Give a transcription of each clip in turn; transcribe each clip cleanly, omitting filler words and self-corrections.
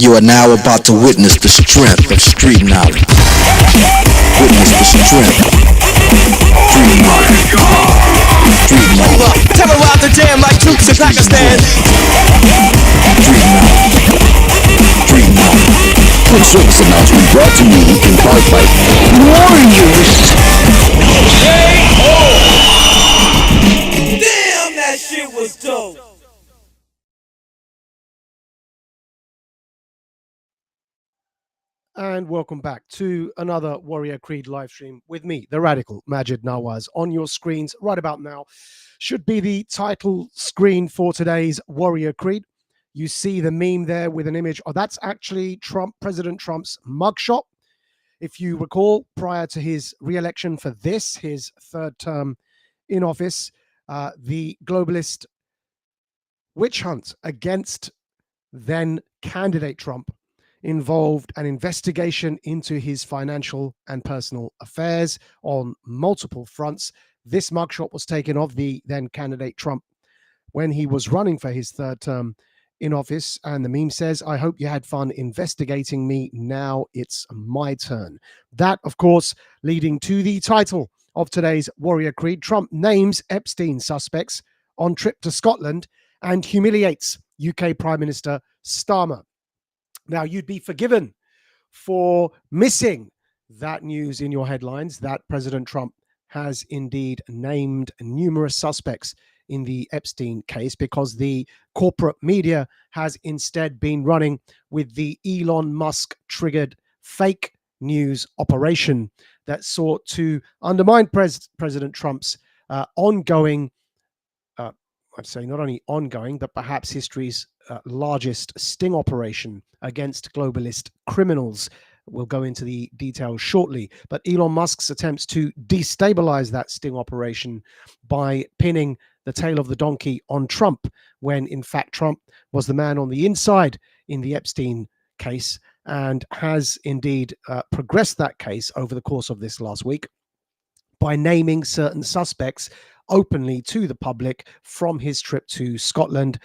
You are now about to witness the strength of street knowledge. Witness the strength. Street knowledge. Street knowledge. Terrorize the jam like troops in Pakistan. Street knowledge. Street knowledge. Quick service announcement brought to you in part by Warriors. Damn, that shit was dope. And welcome back to another Warrior Creed live stream with me, the radical Majid Nawaz. On your screens right about now should be the title screen for today's Warrior Creed. You see the meme there with an image. Oh, that's actually President Trump's mugshot. If you recall, prior to his re-election for his third term in office, the globalist witch hunt against then candidate Trump involved an investigation into his financial and personal affairs on multiple fronts. This mugshot was taken of the then candidate Trump when he was running for his third term in office. And the meme says, "I hope you had fun investigating me. Now it's my turn." That, of course, leading to the title of today's Warrior Creed. Trump names Epstein suspects on trip to Scotland and humiliates UK Prime Minister Starmer. Now, you'd be forgiven for missing that news in your headlines that President Trump has indeed named numerous suspects in the Epstein case, because the corporate media has instead been running with the Elon Musk triggered fake news operation that sought to undermine President Trump's ongoing, I'd say not only ongoing, but perhaps history's largest sting operation against globalist criminals. We'll go into the details shortly. But Elon Musk's attempts to destabilize that sting operation by pinning the tail of the donkey on Trump, when in fact Trump was the man on the inside in the Epstein case, and has indeed progressed that case over the course of this last week by naming certain suspects openly to the public from his trip to Scotland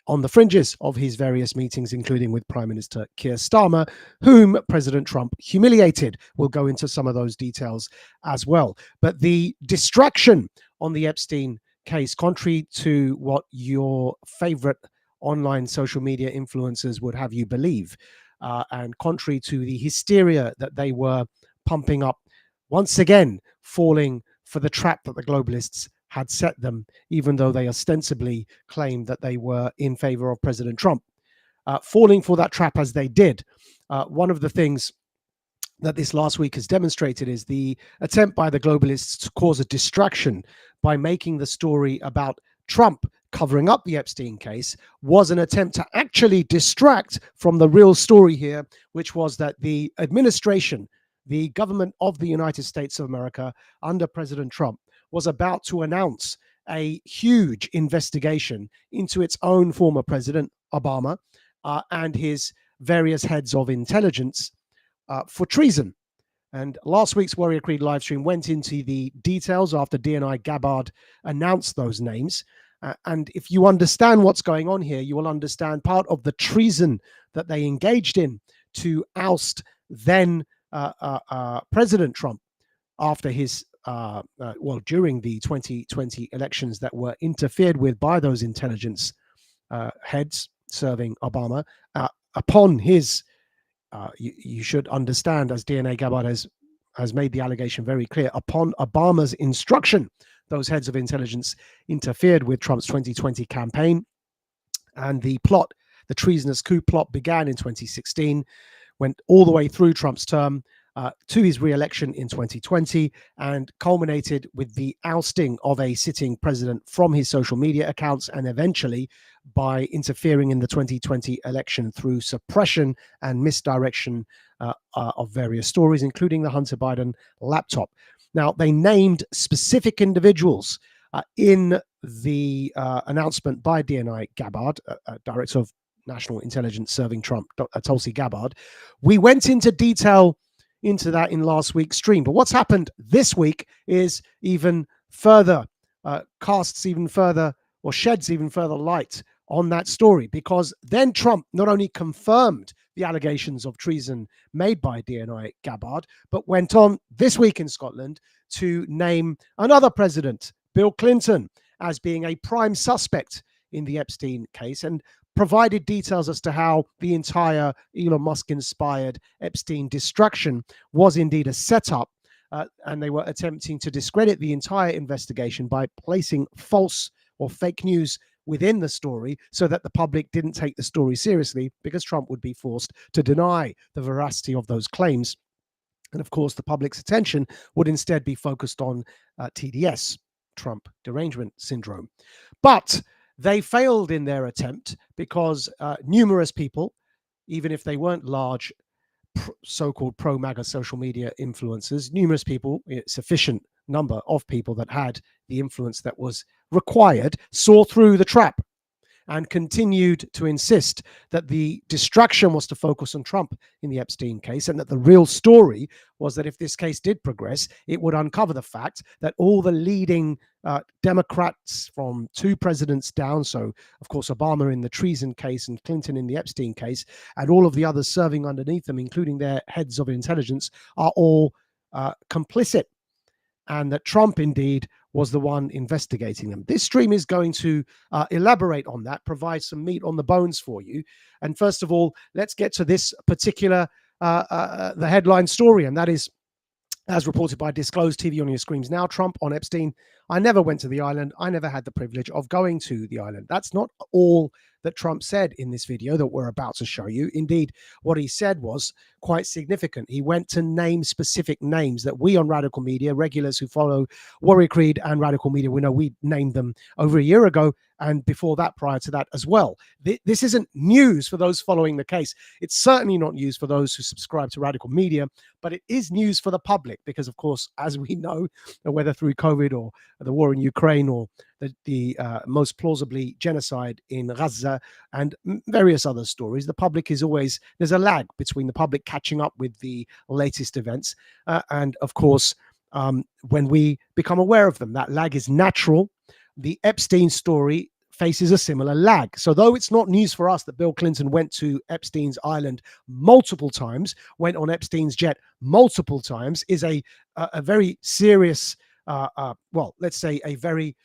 on the fringes of his various meetings, including with Prime Minister Keir Starmer, whom President Trump humiliated. We'll go into some of those details as well. But the distraction on the Epstein case, contrary to what your favorite online social media influencers would have you believe, and contrary to the hysteria that they were pumping up, once again falling for the trap that the globalists had set them, even though they ostensibly claimed that they were in favor of President Trump. Falling for that trap as they did, one of the things that this last week has demonstrated is the attempt by the globalists to cause a distraction by making the story about Trump covering up the Epstein case was an attempt to actually distract from the real story here, which was that the administration, the government of the United States of America under President Trump, was about to announce a huge investigation into its own former president, Obama, and his various heads of intelligence for treason. And last week's Warrior Creed livestream went into the details after DNI Gabbard announced those names. And if you understand what's going on here, you will understand part of the treason that they engaged in to oust then President Trump after his during the 2020 elections that were interfered with by those intelligence heads serving Obama. Upon his, you should understand, as DNA Gabbard has made the allegation very clear, upon Obama's instruction, those heads of intelligence interfered with Trump's 2020 campaign, and the plot, the treasonous coup plot, began in 2016, went all the way through Trump's term, to his re-election in 2020, and culminated with the ousting of a sitting president from his social media accounts, and eventually by interfering in the 2020 election through suppression and misdirection of various stories, including the Hunter Biden laptop. Now, they named specific individuals in the announcement by DNI Gabbard, Director of National Intelligence serving Trump, Tulsi Gabbard. We went into detail into that in last week's stream. But what's happened this week is even further, casts even further, or sheds even further light on that story, because then Trump not only confirmed the allegations of treason made by DNI Gabbard, but went on this week in Scotland to name another president, Bill Clinton, as being a prime suspect in the Epstein case, and provided details as to how the entire Elon Musk-inspired Epstein distraction was indeed a setup, and they were attempting to discredit the entire investigation by placing false or fake news within the story so that the public didn't take the story seriously, because Trump would be forced to deny the veracity of those claims. And of course, the public's attention would instead be focused on TDS, Trump derangement syndrome. But they failed in their attempt because numerous people, even if they weren't large so-called pro-MAGA social media influencers, numerous people, sufficient number of people that had the influence that was required, saw through the trap and continued to insist that the distraction was to focus on Trump in the Epstein case, and that the real story was that if this case did progress, it would uncover the fact that all the leading Democrats from 2 presidents down, so of course Obama in the treason case and Clinton in the Epstein case, and all of the others serving underneath them, including their heads of intelligence, are all complicit, and that Trump indeed was the one investigating them. This stream is going to elaborate on that, provide some meat on the bones for you. And first of all, let's get to this particular, the headline story, and that is, as reported by Disclosed TV on your screens now, Trump on Epstein. I never went to the island. I never had the privilege of going to the island. That's not all that Trump said in this video that we're about to show you. Indeed, what he said was quite significant. He went to name specific names that we on Radical Media, regulars who follow Warrior Creed and Radical Media, we know we named them over a year ago, and before that, prior to that as well. This isn't news for those following the case. It's certainly not news for those who subscribe to Radical Media, but it is news for the public because, of course, as we know, whether through COVID or the war in Ukraine or the most plausibly genocide in Gaza and various other stories, the public is always, there's a lag between the public catching up with the latest events. And of course, when we become aware of them, that lag is natural. The Epstein story faces a similar lag. So though it's not news for us that Bill Clinton went to Epstein's island multiple times, went on Epstein's jet multiple times, is a very serious, well, let's say a very,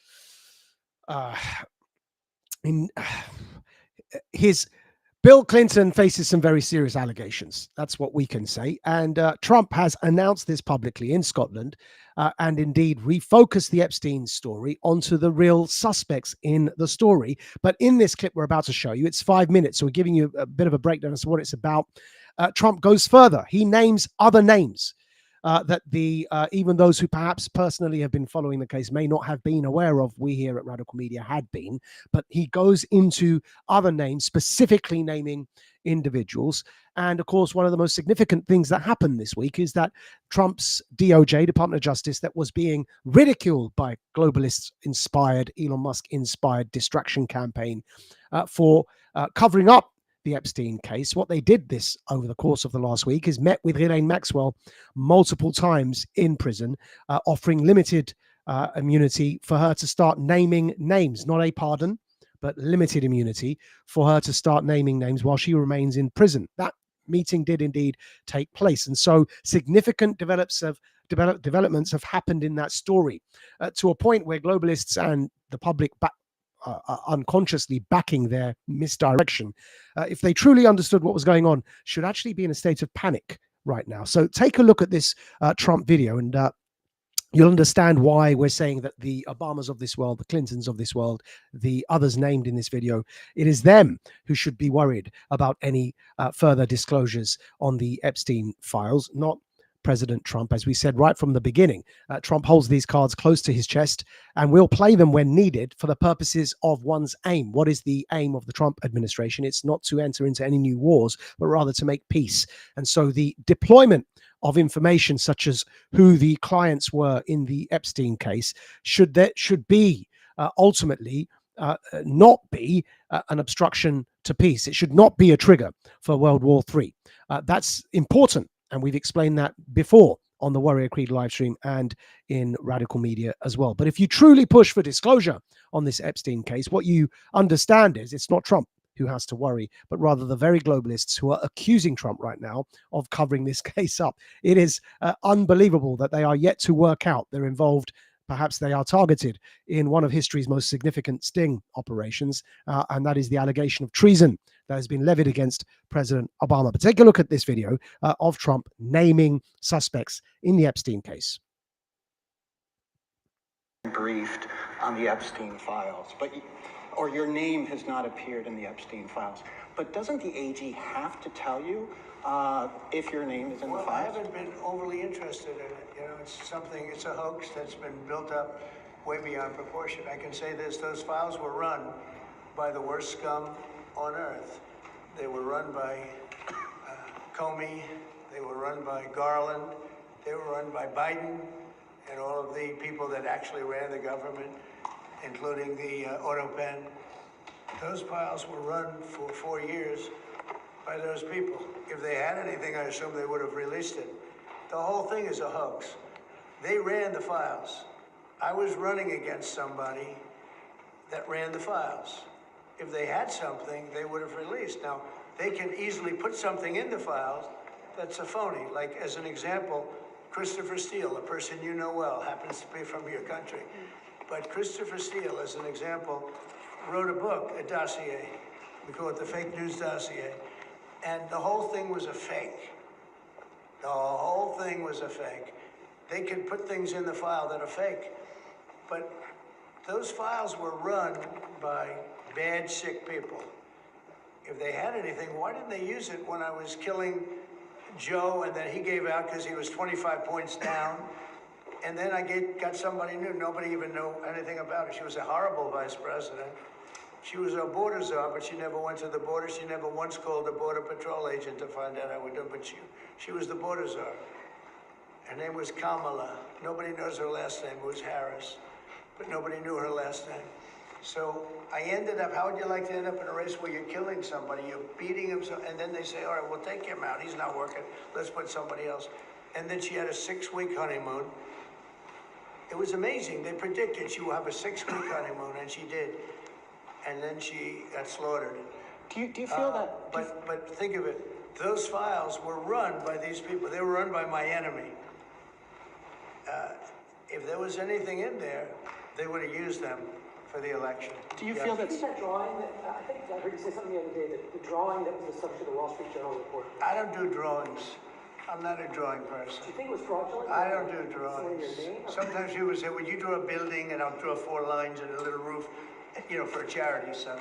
Bill Clinton faces some very serious allegations. That's what we can say. And Trump has announced this publicly in Scotland and indeed refocused the Epstein story onto the real suspects in the story. But in this clip we're about to show you, it's 5 minutes, so we're giving you a bit of a breakdown as to what it's about. Trump goes further. He names other names that even those who perhaps personally have been following the case may not have been aware of. We here at Radical Media had been, but he goes into other names, specifically naming individuals. And of course, one of the most significant things that happened this week is that Trump's DOJ, Department of Justice, that was being ridiculed by globalist-inspired, Elon Musk-inspired distraction campaign for covering up the Epstein case. What they did this over the course of the last week is met with Ghislaine Maxwell multiple times in prison, offering limited immunity for her to start naming names, not a pardon, but limited immunity for her to start naming names while she remains in prison. That meeting did indeed take place. And so significant developments have happened in that story to a point where globalists and the public unconsciously backing their misdirection, if they truly understood what was going on, should actually be in a state of panic right now. So take a look at this Trump video and you'll understand why we're saying that the Obamas of this world, the Clintons of this world, the others named in this video, it is them who should be worried about any further disclosures on the Epstein files, not President Trump. As we said right from the beginning, Trump holds these cards close to his chest and will play them when needed for the purposes of one's aim. What is the aim of the Trump administration? It's not to enter into any new wars, but rather to make peace. And so the deployment of information such as who the clients were in the Epstein case should be ultimately not be an obstruction to peace. It should not be a trigger for World War III. That's important. And we've explained that before on the Warrior Creed live stream and in Radical Media as well. But if you truly push for disclosure on this Epstein case, what you understand is it's not Trump who has to worry, but rather the very globalists who are accusing Trump right now of covering this case up. It is unbelievable that they are yet to work out they're involved. Perhaps they are targeted in one of history's most significant sting operations, and that is the allegation of treason that has been levied against President Obama. But take a look at this video of Trump naming suspects in the Epstein case. Briefed on the Epstein files, or your name has not appeared in the Epstein files. But doesn't the AG have to tell you if your name is in the files? I haven't been overly interested in it. You know, it's a hoax that's been built up way beyond proportion. I can say this, those files were run by the worst scum on earth. They were run by Comey, they were run by Garland, they were run by Biden, and all of the people that actually ran the government, including the auto pen. Those files were run for 4 years by those people. If they had anything, I assume they would have released it. The whole thing is a hoax. They ran the files. I was running against somebody that ran the files. If they had something, they would have released. Now, they can easily put something in the files that's a phony. Like, as an example, Christopher Steele, a person you know well, happens to be from your country. But Christopher Steele, as an example, wrote a book, a dossier. We call it the fake news dossier. And the whole thing was a fake. The whole thing was a fake. They can put things in the file that are fake. But those files were run by bad, sick people. If they had anything, why didn't they use it when I was killing Joe and then he gave out because he was 25 points down? And then I got somebody new. Nobody even knew anything about her. She was a horrible vice president. She was a border czar, but she never went to the border. She never once called a border patrol agent to find out how we're doing, but she was the border czar. Her name was Kamala. Nobody knows her last name. It was Harris, but nobody knew her last name. So I ended up, how would you like to end up in a race where you're killing somebody, you're beating him, and then they say, all right, we'll take him out. He's not working. Let's put somebody else. And then she had a 6-week honeymoon. It was amazing. They predicted she would have a 6-week honeymoon, and she did. And then she got slaughtered. Do you feel that? But think of it. Those files were run by these people. They were run by my enemy. If there was anything in there, they would have used them for the election. Do you feel that? That drawing that, I think I heard you say something the other day, that the drawing that was the subject of the Wall Street Journal report. I don't do drawings. I'm not a drawing person. Do you think it was fraudulent? I don't do drawings. Sometimes people say, would you draw a building? And I'll draw 4 lines and a little roof, you know, for a charity stuff.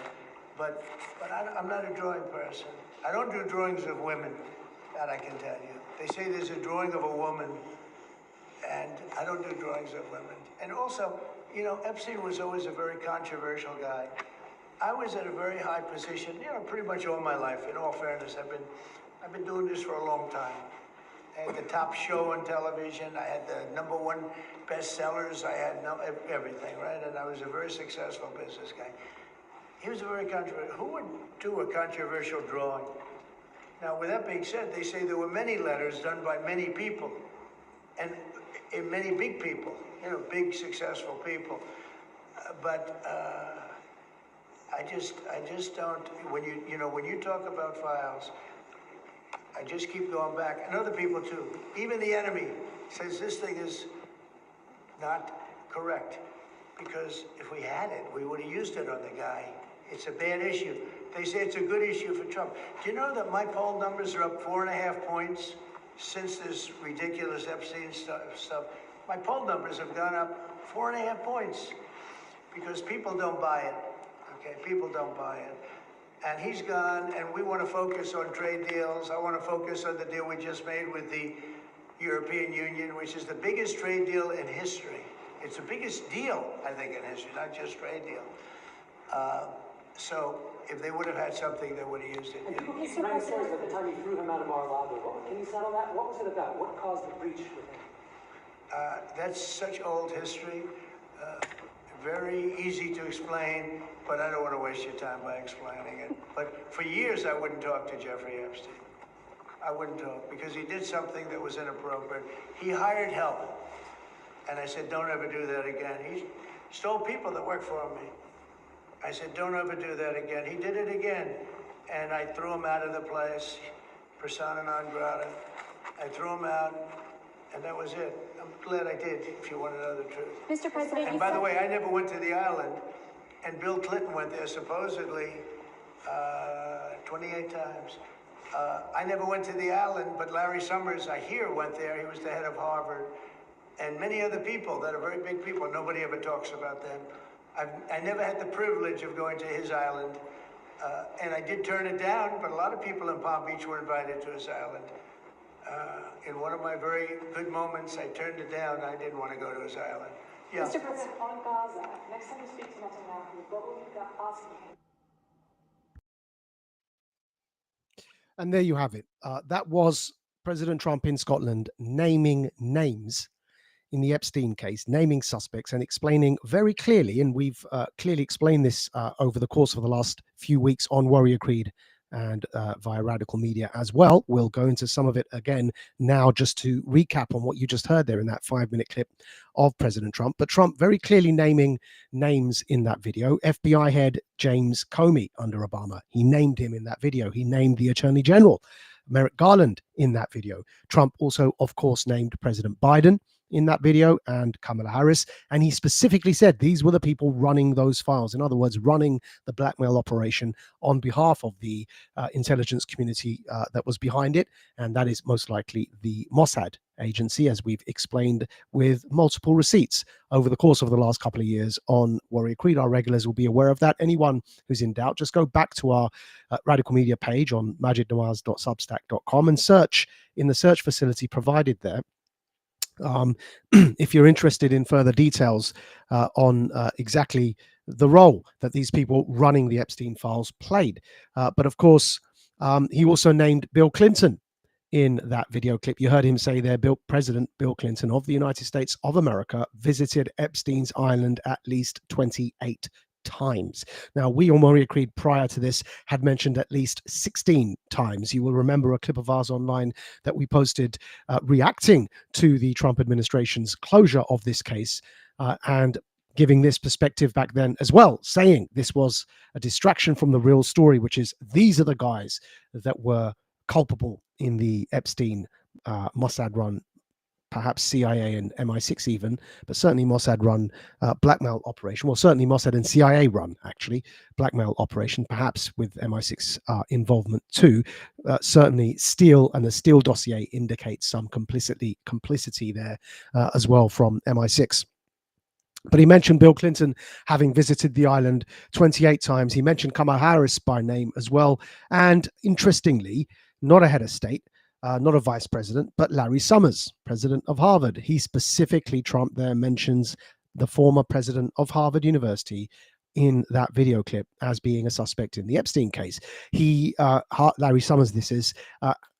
But I'm not a drawing person. I don't do drawings of women, that I can tell you. They say there's a drawing of a woman, and I don't do drawings of women. And also, you know, Epstein was always a very controversial guy. I was at a very high position, you know, pretty much all my life. In all fairness, I've been doing this for a long time. I had the top show on television. I had the #1 bestsellers. I had everything, right? And I was a very successful business guy. He was a very controversial. Who would do a controversial drawing? Now, with that being said, they say there were many letters done by many people, and many big people, you know, big successful people. I just don't. When you talk about files, I just keep going back, and other people too. Even the enemy says this thing is not correct, because if we had it, we would have used it on the guy. It's a bad issue. They say it's a good issue for Trump. Do you know that my poll numbers are up 4.5 points since this ridiculous Epstein stuff? My poll numbers have gone up 4.5 points because people don't buy it. Okay, people don't buy it. And he's gone, and we want to focus on trade deals. I want to focus on the deal we just made with the European Union, which is the biggest trade deal in history. It's the biggest deal, I think, in history, not just trade deal. So if they would have had something, they would have used it. And people keep running stories at the time you threw him out of Mar-a-Lago. Can you settle that? What was it about? What caused the breach with him? That's such old history. Very easy to explain, but I don't want to waste your time by explaining it. But for years, I wouldn't talk to Jeffrey Epstein. I wouldn't talk because he did something that was inappropriate. He hired help. And I said, don't ever do that again. He stole people that work for me. I said, don't ever do that again. He did it again. And I threw him out of the place, persona non grata. I threw him out, and that was it. I'm glad I did, if you want to know the truth. Mr. President, And by the way, I never went to the island, and Bill Clinton went there supposedly 28 times. I never went to the island, but Larry Summers, I hear, went there. He was the head of Harvard. And many other people that are very big people. Nobody ever talks about them. I never had the privilege of going to his island. And I did turn it down, but a lot of people in Palm Beach were invited to his island. In one of my very good moments, I turned it down. I didn't want to go to his island. Yeah. Mr. President, on Gaza, next time you speak to Netanyahu, what will you be asking him? And there you have it. That was President Trump in Scotland naming names in the Epstein case, naming suspects and explaining very clearly, and we've clearly explained this over the course of the last few weeks on Warrior Creed and via Radical Media as well. We'll go into some of it again now just to recap on what you just heard there in that 5-minute clip of President Trump. But Trump very clearly naming names in that video. FBI head James Comey under Obama, he named him in that video. He named the Attorney General, Merrick Garland, in that video. Trump also, of course, named President Biden in that video and Kamala Harris. And he specifically said these were the people running those files. In other words, running the blackmail operation on behalf of the intelligence community that was behind it. And that is most likely the Mossad agency, as we've explained with multiple receipts over the course of the last couple of years on Warrior Creed. Our regulars will be aware of that. Anyone who's in doubt, just go back to our Radical Media page on majidnawaz.substack.com and search in the search facility provided there. If you're interested in further details on exactly the role that these people running the Epstein files played. But of course, he also named Bill Clinton in that video clip. You heard him say there, President Bill Clinton of the United States of America visited Epstein's island at least 28 times. Now, we on Warrior Creed prior to this had mentioned at least 16 times. You will remember a clip of ours online that we posted reacting to the Trump administration's closure of this case and giving this perspective back then as well, saying this was a distraction from the real story, which is these are the guys that were culpable in the Epstein Mossad-run, perhaps CIA and MI6 even, but certainly Mossad-run blackmail operation. Well, certainly Mossad and CIA-run, actually, blackmail operation, perhaps with MI6 involvement too. Certainly Steele and the Steele dossier indicates some complicity there as well from MI6. But he mentioned Bill Clinton having visited the island 28 times. He mentioned Kamala Harris by name as well. And interestingly, not a head of state, not a vice president, but Larry Summers, president of Harvard. He specifically, Trump there mentions the former president of Harvard University in that video clip as being a suspect in the Epstein case. Larry Summers,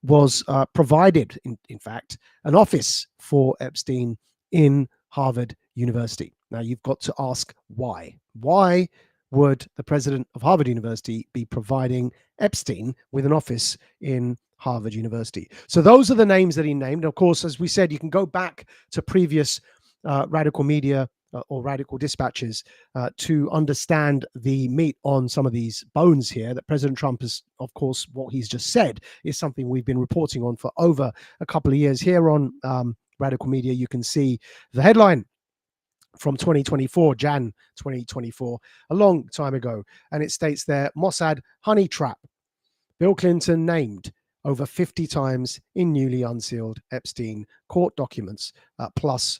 was provided, in fact, an office for Epstein in Harvard University. Now, you've got to ask why. Why would the president of Harvard University be providing Epstein with an office in Harvard University? So those are the names that he named. Of course, as we said, you can go back to previous Radical Media or Radical Dispatches to understand the meat on some of these bones here that President Trump is, of course, what he's just said is something we've been reporting on for over a couple of years here on Radical Media. You can see the headline from 2024, Jan 2024, a long time ago. And it states there, Mossad honey trap. Bill Clinton named over 50 times in newly unsealed Epstein court documents, plus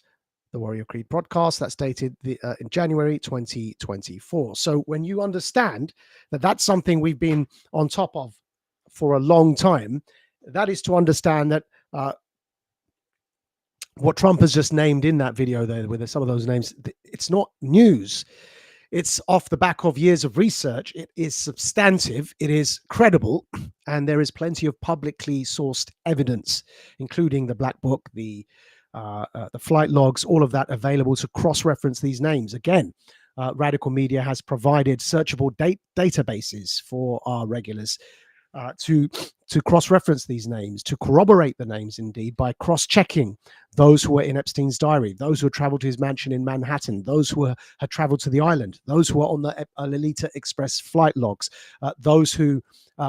the Warrior Creed podcast that's dated in January 2024. So when you understand that that's something we've been on top of for a long time, that is to understand that what Trump has just named in that video there with some of those names, it's not news. It's off the back of years of research. It is substantive. It is credible. And there is plenty of publicly sourced evidence, including the Black Book, the flight logs, all of that available to cross-reference these names. Again, Radical Media has provided searchable databases for our regulars to cross-reference these names, to corroborate the names indeed by cross-checking those who were in Epstein's diary, those who had traveled to his mansion in Manhattan, those who had traveled to the island, those who were on the Lolita Express flight logs, those who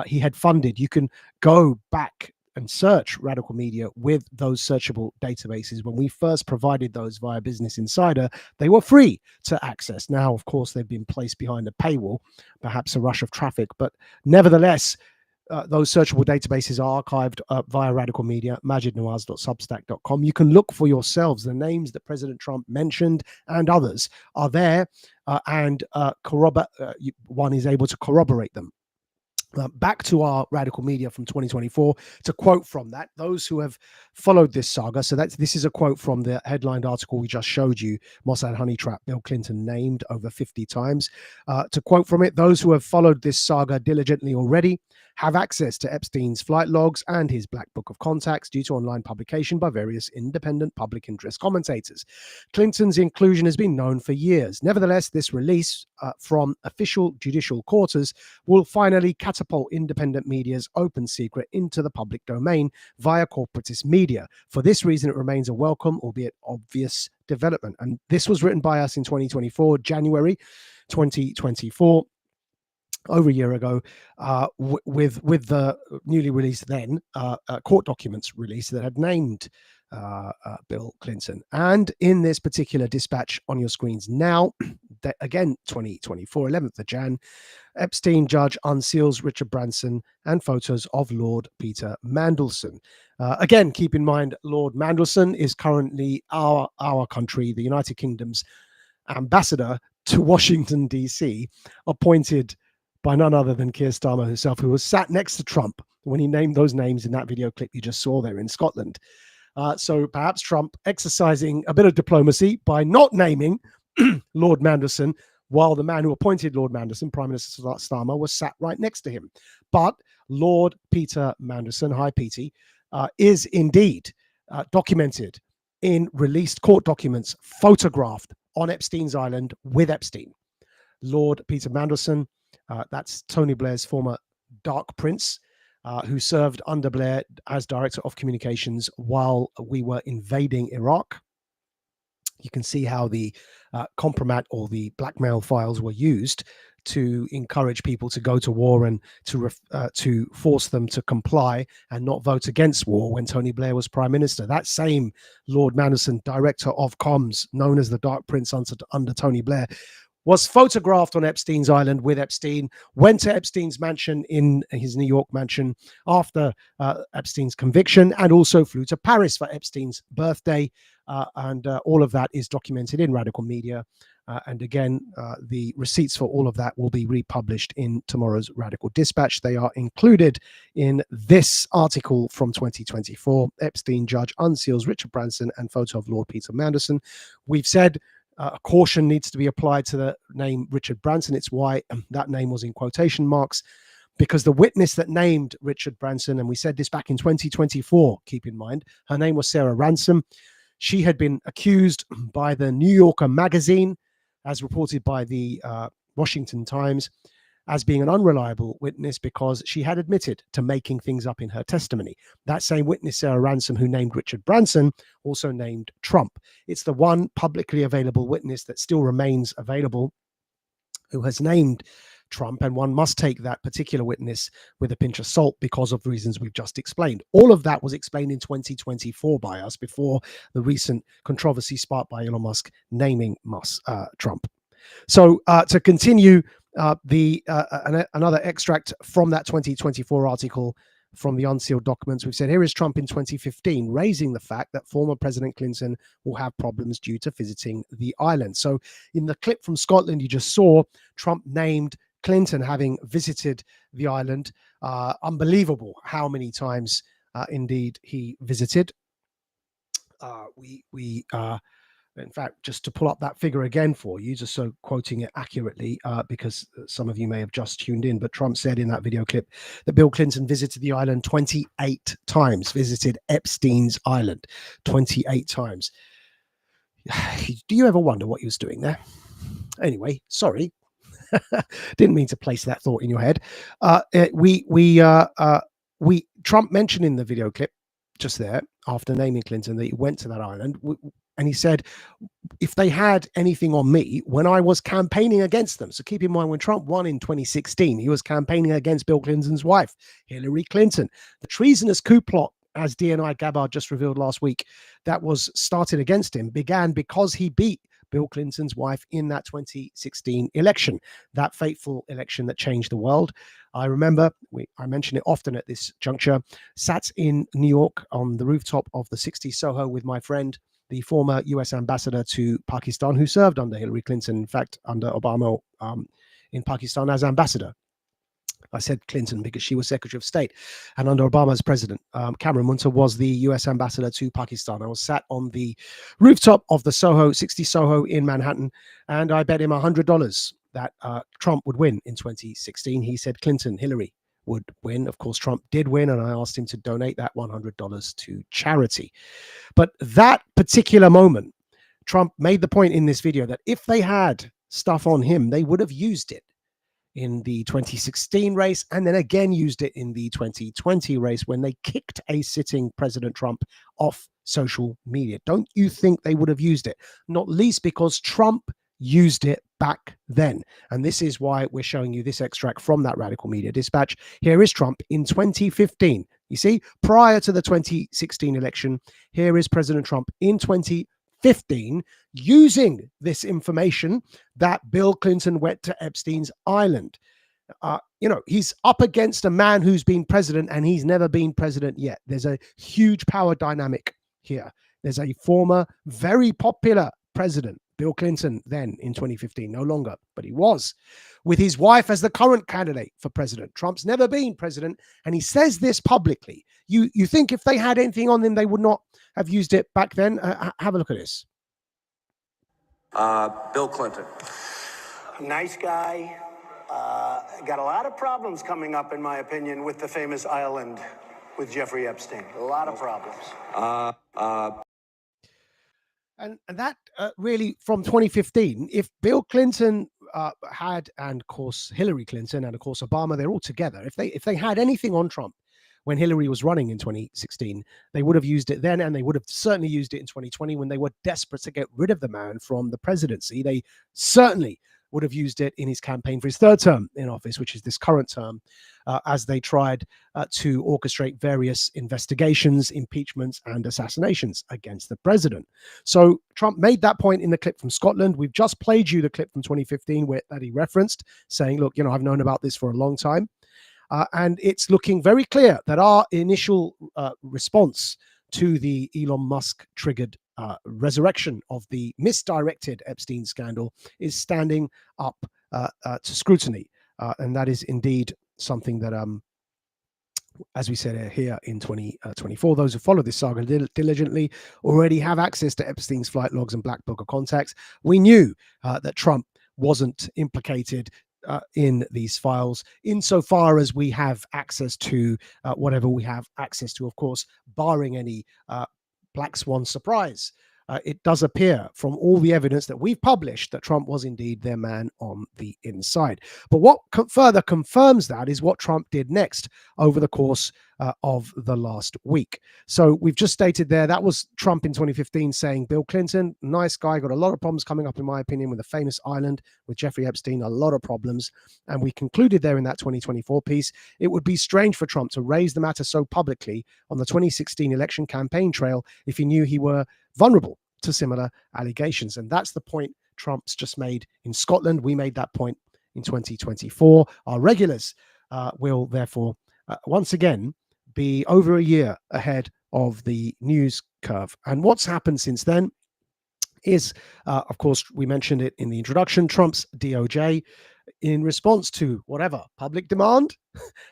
he had funded. You can go back and search Radical Media with those searchable databases. When we first provided those via Business Insider, they were free to access. Now, of course, they've been placed behind a paywall, perhaps a rush of traffic, but nevertheless, those searchable databases are archived via Radical Media, majidnawaz.substack.com. You can look for yourselves. The names that President Trump mentioned and others are there, and one is able to corroborate them. Back to our Radical Media from 2024 to quote from that, those who have followed this saga. So this is a quote from the headlined article we just showed you, Mossad Honey Trap, Bill Clinton named over 50 times. To quote from it, those who have followed this saga diligently already have access to Epstein's flight logs and his Black Book of Contacts due to online publication by various independent public interest commentators. Clinton's inclusion has been known for years. Nevertheless, this release from official judicial quarters will finally catapult independent media's open secret into the public domain via corporatist media. For this reason, it remains a welcome, albeit obvious, development. And this was written by us in 2024, January 2024. Over a year ago, with the newly released then court documents released that had named Bill Clinton. And in this particular dispatch on your screens now, again, 2024, 11th of Jan, Epstein judge unseals Richard Branson and photos of Lord Peter Mandelson. Again, keep in mind, Lord Mandelson is currently our country, the United Kingdom's ambassador to Washington, D.C., appointed by none other than Keir Starmer himself, who was sat next to Trump when he named those names in that video clip you just saw there in Scotland. So perhaps Trump exercising a bit of diplomacy by not naming Lord Mandelson, while the man who appointed Lord Mandelson, Prime Minister Starmer, was sat right next to him. But Lord Peter Mandelson, hi Petey, is indeed documented in released court documents, photographed on Epstein's island with Epstein. Lord Peter Mandelson, that's Tony Blair's former Dark Prince, who served under Blair as Director of Communications while we were invading Iraq. You can see how the compromat or the blackmail files were used to encourage people to go to war and to force them to comply and not vote against war when Tony Blair was Prime Minister. That same Lord Mandelson, Director of Comms, known as the Dark Prince under Tony Blair, was photographed on Epstein's island with Epstein, went to Epstein's mansion in his New York mansion after Epstein's conviction, and also flew to Paris for Epstein's birthday. And all of that is documented in Radical Media. And again, the receipts for all of that will be republished in tomorrow's Radical Dispatch. They are included in this article from 2024. Epstein judge unseals Richard Branson and photo of Lord Peter Mandelson. We've said a caution needs to be applied to the name Richard Branson. It's why that name was in quotation marks, because the witness that named Richard Branson, and we said this back in 2024, keep in mind, her name was Sarah Ransom. She had been accused by the New Yorker magazine, as reported by the Washington Times, as being an unreliable witness because she had admitted to making things up in her testimony. That same witness, Sarah Ransom, who named Richard Branson, also named Trump. It's the one publicly available witness that still remains available who has named Trump, and one must take that particular witness with a pinch of salt because of reasons we've just explained. All of that was explained in 2024 by us before the recent controversy sparked by Elon Musk naming Trump. So to continue, another extract from that 2024 article from the unsealed documents, we've said, here is Trump in 2015 raising the fact that former President Clinton will have problems due to visiting the island. So in the clip from Scotland you just saw, Trump named Clinton having visited the island. Unbelievable how many times indeed he visited. In fact, just to pull up that figure again for you, just so quoting it accurately, because some of you may have just tuned in, but Trump said in that video clip that Bill Clinton visited the island 28 times, visited Epstein's island 28 times. Do you ever wonder what he was doing there? Anyway, sorry. Didn't mean to place that thought in your head. Trump mentioned in the video clip just there after naming Clinton that he went to that island, and he said, if they had anything on me when I was campaigning against them. So keep in mind, when Trump won in 2016, he was campaigning against Bill Clinton's wife, Hillary Clinton. The treasonous coup plot, as DNI Gabbard just revealed last week, that was started against him began because he beat Bill Clinton's wife in that 2016 election, that fateful election that changed the world. I remember, I mention it often at this juncture, sat in New York on the rooftop of the 60 Soho with my friend, the former US ambassador to Pakistan, who served under Hillary Clinton, in fact, under Obama in Pakistan as ambassador. I said Clinton because she was Secretary of State. And under Obama's president, Cameron Munter was the US ambassador to Pakistan. I was sat on the rooftop of the 60 Soho in Manhattan, and I bet him $100 that Trump would win in 2016. He said Hillary would win. Of course, Trump did win, and I asked him to donate that $100 to charity. But that particular moment, Trump made the point in this video that if they had stuff on him, they would have used it in the 2016 race, and then again used it in the 2020 race when they kicked a sitting President Trump off social media. Don't you think they would have used it? Not least because Trump used it back then. And this is why we're showing you this extract from that Radical Media Dispatch. Here is Trump in 2015. You see, prior to the 2016 election, here is President Trump in 2015 using this information that Bill Clinton went to Epstein's island. He's up against a man who's been president and he's never been president yet. There's a huge power dynamic here. There's a former very popular president, Bill Clinton, then in 2015, no longer, but he was, with his wife as the current candidate for president. Trump's never been president, and he says this publicly. You think if they had anything on them, they would not have used it back then? Have a look at this. Bill Clinton. Nice guy. Got a lot of problems coming up, in my opinion, with the famous island with Jeffrey Epstein. A lot of problems. And that really, from 2015, if Bill Clinton had, and of course Hillary Clinton, and of course Obama, they're all together. If they had anything on Trump when Hillary was running in 2016, they would have used it then, and they would have certainly used it in 2020 when they were desperate to get rid of the man from the presidency. They certainly would have used it in his campaign for his third term in office, which is this current term, as they tried to orchestrate various investigations, impeachments, and assassinations against the president. So Trump made that point in the clip from Scotland. We've just played you the clip from 2015 that he referenced, saying, look, I've known about this for a long time. And it's looking very clear that our initial response to the Elon Musk triggered resurrection of the misdirected Epstein scandal is standing up to scrutiny. And that is indeed something that, as we said here in 2024, those who follow this saga diligently already have access to Epstein's flight logs and Black Book of contacts. We knew that Trump wasn't implicated in these files, insofar as we have access to whatever we have access to, of course, barring any black swan surprise. It does appear from all the evidence that we've published that Trump was indeed their man on the inside. But what further confirms that is what Trump did next over the course of the last week. So we've just stated there, that was Trump in 2015 saying, Bill Clinton, nice guy, got a lot of problems coming up, in my opinion, with the famous island with Jeffrey Epstein, a lot of problems. And we concluded there in that 2024 piece, it would be strange for Trump to raise the matter so publicly on the 2016 election campaign trail if he knew he were vulnerable to similar allegations. And that's the point Trump's just made in Scotland. We made that point in 2024. Our regulars will therefore once again be over a year ahead of the news curve. And what's happened since then is, of course, we mentioned it in the introduction, Trump's DOJ, in response to whatever public demand,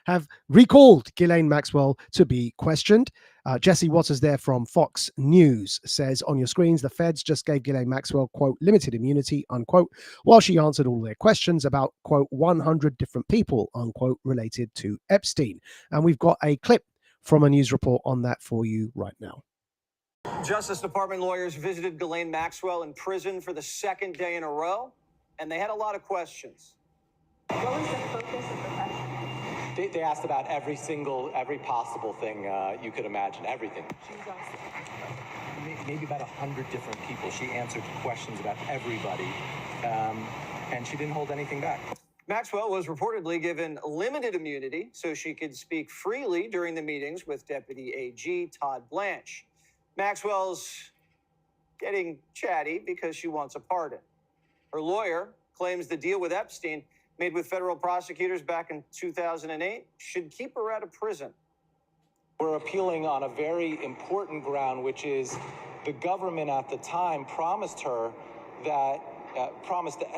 have recalled Ghislaine Maxwell to be questioned. Jesse Waters there from Fox News says on your screens, the feds just gave Ghislaine Maxwell, quote, limited immunity, unquote, while she answered all their questions about, quote, 100 different people, unquote, related to Epstein. And we've got a clip from a news report on that for you right now. Justice Department lawyers visited Ghislaine Maxwell in prison for the second day in a row, and they had a lot of questions. What was the focus of the question? They asked about every possible thing you could imagine, everything. She was asked Maybe about 100 different people. She answered questions about everybody, and she didn't hold anything back. Maxwell was reportedly given limited immunity so she could speak freely during the meetings with Deputy AG Todd Blanche. Maxwell's getting chatty because she wants a pardon. Her lawyer claims the deal with Epstein, made with federal prosecutors back in 2008, should keep her out of prison. We're appealing on a very important ground, which is the government at the time promised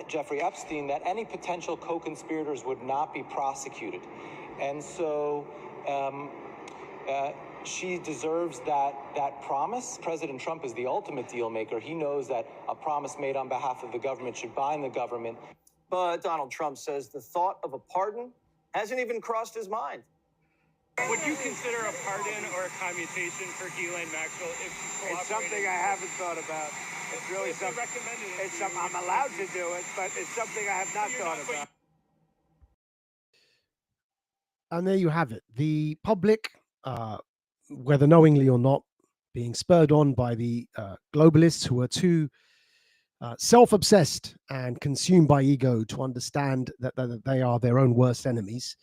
Jeffrey Epstein that any potential co-conspirators would not be prosecuted. And so she deserves that promise. President Trump is the ultimate deal maker. He knows that a promise made on behalf of the government should bind the government. But Donald Trump says the thought of a pardon hasn't even crossed his mind. Would you consider a pardon or a commutation for Ghislaine Maxwell if she cooperated? It's something I haven't thought about. It's really If they something. recommended it, It's something I'm allowed to do it, but it's something I have not thought about. And there you have it. The public, whether knowingly or not, being spurred on by the globalists who are too self-obsessed and consumed by ego to understand that they are their own worst enemies,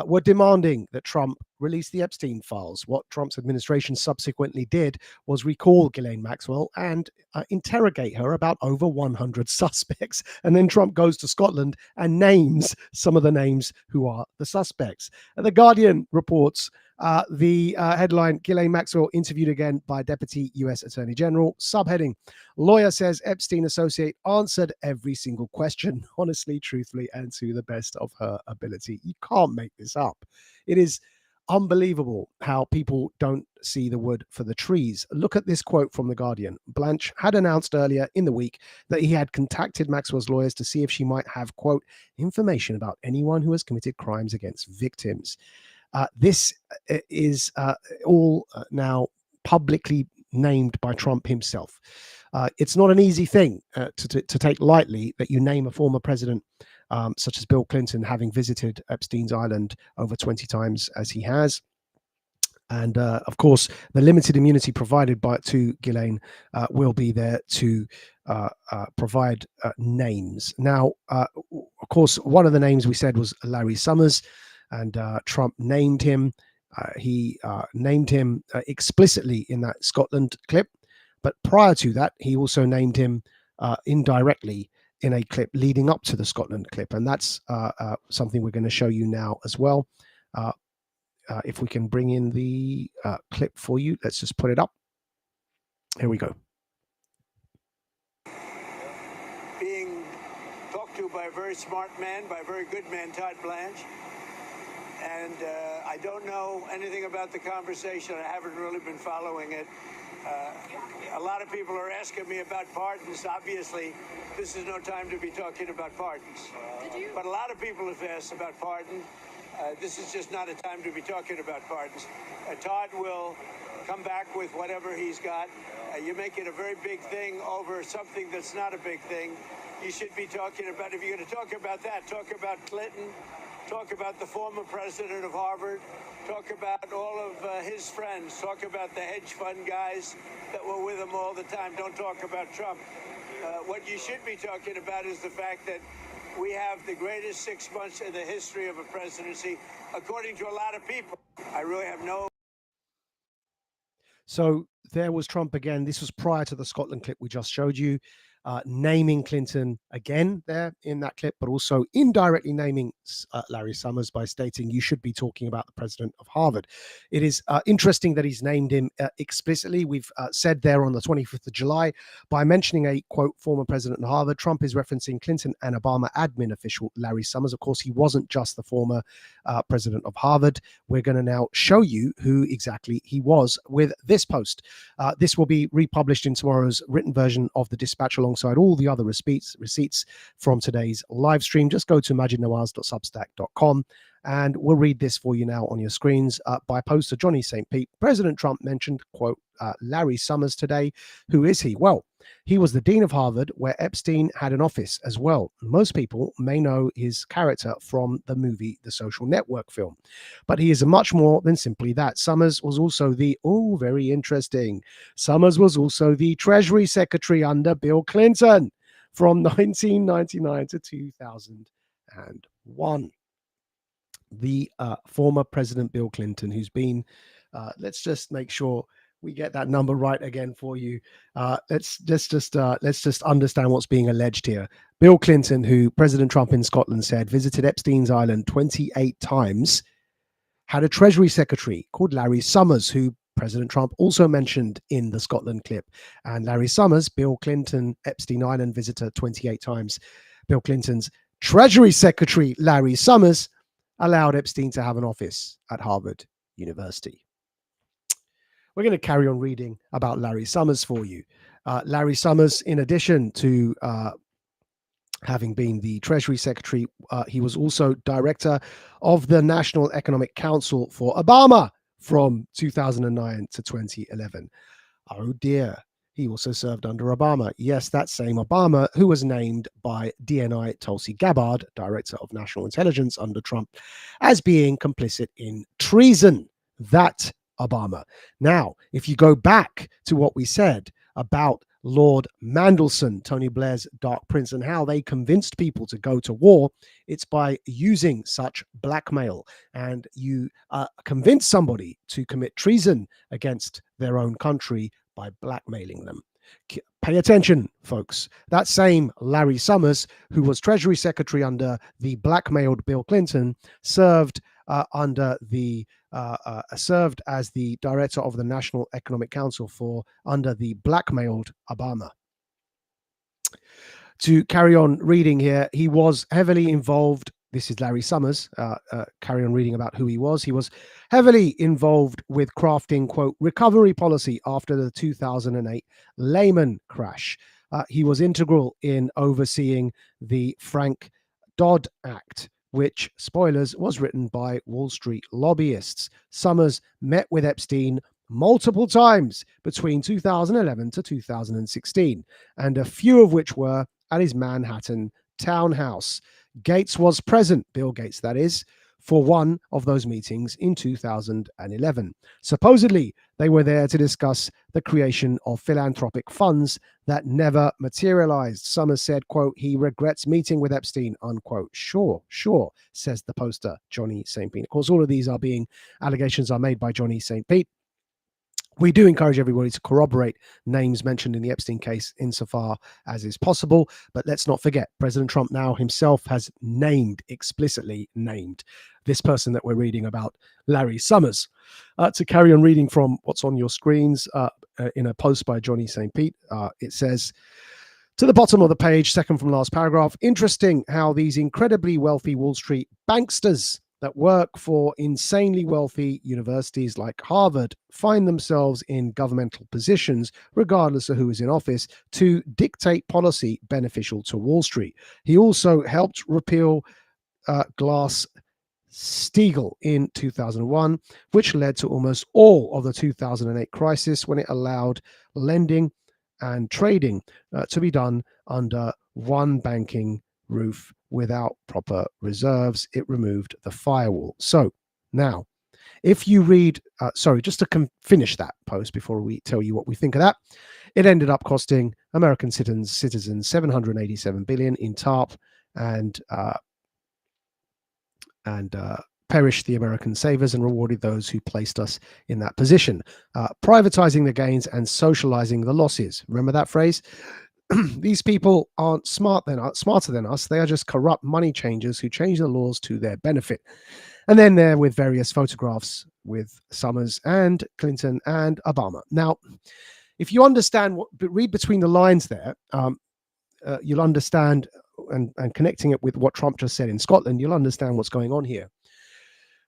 were demanding that Trump release the Epstein files. What Trump's administration subsequently did was recall Ghislaine Maxwell and interrogate her about over 100 suspects. And then Trump goes to Scotland and names some of the names who are the suspects. The Guardian reports the headline, Ghislaine Maxwell interviewed again by Deputy US Attorney General. Subheading, lawyer says Epstein associate answered every single question, honestly, truthfully, and to the best of her ability. You can't make this up. It is unbelievable how people don't see the wood for the trees. Look at this quote from The Guardian. Blanche had announced earlier in the week that he had contacted Maxwell's lawyers to see if she might have, quote, information about anyone who has committed crimes against victims. This is all now publicly named by Trump himself. It's not an easy thing to take lightly that you name a former president such as Bill Clinton having visited Epstein's island over 20 times as he has. And of course, the limited immunity provided to Ghislaine will be there to provide names. Now, of course, one of the names we said was Larry Summers. And Trump named him. He named him explicitly in that Scotland clip. But prior to that, he also named him indirectly in a clip leading up to the Scotland clip. And that's something we're going to show you now as well. If we can bring in the clip for you, let's just put it up. Here we go. Being talked to by a very smart man, by a very good man, Todd Blanche. And I don't know anything about the conversation. I haven't really been following it. A lot of people are asking me about pardons. Obviously, this is no time to be talking about pardons. But a lot of people have asked about pardon. This is just not a time to be talking about pardons. Todd will come back with whatever he's got. You make it a very big thing over something that's not a big thing. You should be talking about, if you're going to talk about that, talk about Clinton. Talk about the former president of Harvard. Talk about all of his friends. Talk about the hedge fund guys that were with him all the time. Don't talk about Trump. What you should be talking about is the fact that we have the greatest 6 months in the history of a presidency, according to a lot of people. I really have no... So there was Trump again. This was prior to the Scotland clip we just showed you. Naming Clinton again there in that clip, but also indirectly naming Larry Summers by stating you should be talking about the president of Harvard. It is interesting that he's named him explicitly. We've said there on the 25th of July, by mentioning a, quote, former president of Harvard, Trump is referencing Clinton and Obama admin official Larry Summers. Of course, he wasn't just the former president of Harvard. We're going to now show you who exactly he was with this post. This will be republished in tomorrow's written version of the Dispatch alongside all the other receipts from today's live stream. Just go to majidnawaz.substack.com And we'll read this for you now on your screens by poster Johnny St. Pete. President Trump mentioned, quote, Larry Summers today. Who is he? Well, he was the dean of Harvard, where Epstein had an office as well. Most people may know his character from the movie The Social Network film, but he is much more than simply that. Summers was also very interesting. Summers was also the Treasury Secretary under Bill Clinton from 1999 to 2001. The former President Bill Clinton, who's been, let's just make sure we get that number right again for you. Let's just understand what's being alleged here. Bill Clinton, who President Trump in Scotland said visited Epstein's Island 28 times, had a Treasury Secretary called Larry Summers, who President Trump also mentioned in the Scotland clip. And Larry Summers, Bill Clinton, Epstein Island visitor 28 times. Bill Clinton's Treasury Secretary, Larry Summers, allowed Epstein to have an office at Harvard University. We're going to carry on reading about Larry Summers for you. Larry Summers, in addition to having been the Treasury Secretary, he was also director of the National Economic Council for Obama from 2009 to 2011. Oh dear. He also served under Obama. Yes, that same Obama who was named by DNI Tulsi Gabbard, Director of National Intelligence under Trump, as being complicit in treason. That Obama. Now, if you go back to what we said about Lord Mandelson, Tony Blair's Dark Prince, and how they convinced people to go to war, it's by using such blackmail. And you convince somebody to commit treason against their own country by blackmailing them. Pay attention, folks. That same Larry Summers, who was Treasury Secretary under the blackmailed Bill Clinton, served served as the director of the National Economic Council under the blackmailed Obama. To carry on reading here, he was heavily involved. This is Larry Summers. Carry on reading about who he was. He was heavily involved with crafting, quote, recovery policy after the 2008 Lehman crash. He was integral in overseeing the Frank Dodd Act, which, spoilers, was written by Wall Street lobbyists. Summers met with Epstein multiple times between 2011 to 2016, and a few of which were at his Manhattan townhouse. Gates was present, Bill Gates that is, for one of those meetings in 2011. Supposedly, they were there to discuss the creation of philanthropic funds that never materialized. Summers said, quote, he regrets meeting with Epstein, unquote. Sure, says the poster, Johnny St. Pete. Of course, all of these allegations are made by Johnny St. Pete. We do encourage everybody to corroborate names mentioned in the Epstein case insofar as is possible. But let's not forget, President Trump now himself has explicitly named this person that we're reading about, Larry Summers. To carry on reading from what's on your screens in a post by Johnny St. Pete, it says, to the bottom of the page, second from last paragraph, interesting how these incredibly wealthy Wall Street banksters that work for insanely wealthy universities like Harvard find themselves in governmental positions, regardless of who is in office, to dictate policy beneficial to Wall Street. He also helped repeal Glass-Steagall in 2001, which led to almost all of the 2008 crisis when it allowed lending and trading to be done under one banking roof without proper reserves. It removed the firewall. So now, if you read, just to finish that post before we tell you what we think of that, it ended up costing American citizens $787 billion in TARP and perished the American savers and rewarded those who placed us in that position, privatizing the gains and socializing the losses. Remember that phrase? These people aren't smarter than us. They are just corrupt money changers who change the laws to their benefit. And then there with various photographs with Summers and Clinton and Obama. Now, if you understand read between the lines there, you'll understand, and connecting it with what Trump just said in Scotland, you'll understand what's going on here.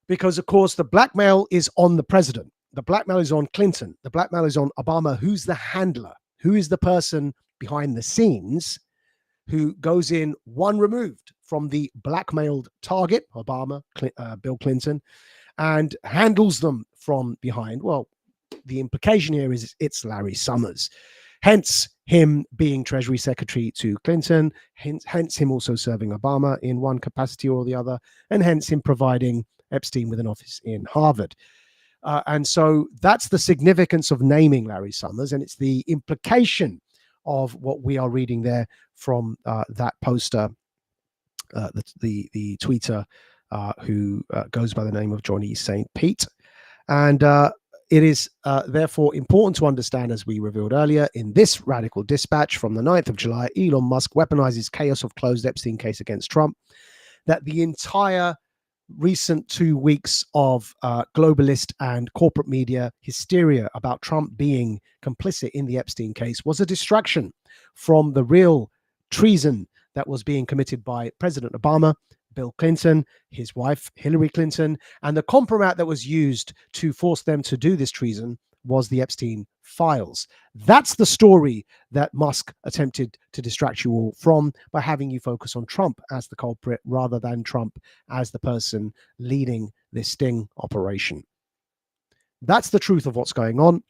Because, of course, the blackmail is on the president. The blackmail is on Clinton. The blackmail is on Obama. Who's the handler? Who is the person behind the scenes who goes in one removed from the blackmailed target, Obama, Bill Clinton, and handles them from behind. Well, the implication here is it's Larry Summers. Hence him being Treasury Secretary to Clinton, hence him also serving Obama in one capacity or the other, and hence him providing Epstein with an office in Harvard. And so that's the significance of naming Larry Summers, and it's the implication of what we are reading there from that poster, the tweeter who goes by the name of Johnny St. Pete. And it is therefore important to understand, as we revealed earlier, in this radical dispatch from the 9th of July, Elon Musk weaponizes chaos of closed Epstein case against Trump, that the entire recent 2 weeks of globalist and corporate media hysteria about Trump being complicit in the Epstein case was a distraction from the real treason that was being committed by President Obama, Bill Clinton, his wife, Hillary Clinton, and the compromat that was used to force them to do this treason was the Epstein files. That's the story that Musk attempted to distract you all from by having you focus on Trump as the culprit rather than Trump as the person leading this sting operation. That's the truth of what's going on.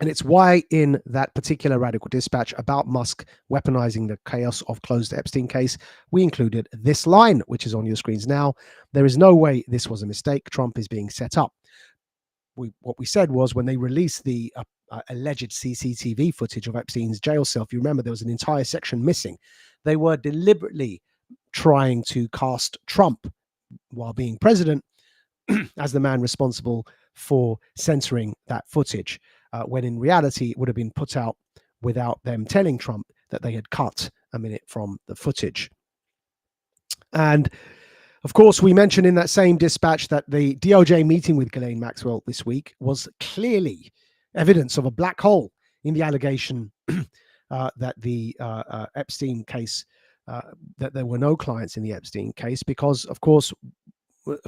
And it's why in that particular radical dispatch about Musk weaponizing the chaos of closed Epstein case, we included this line, which is on your screens now. There is no way this was a mistake. Trump is being set up. What we said was when they released the alleged CCTV footage of Epstein's jail cell, if you remember, there was an entire section missing. They were deliberately trying to cast Trump while being president as the man responsible for censoring that footage, when in reality it would have been put out without them telling Trump that they had cut a minute from the footage. And of course, we mentioned in that same dispatch that the DOJ meeting with Ghislaine Maxwell this week was clearly evidence of a black hole in the allegation that the Epstein case, that there were no clients in the Epstein case, because, of course,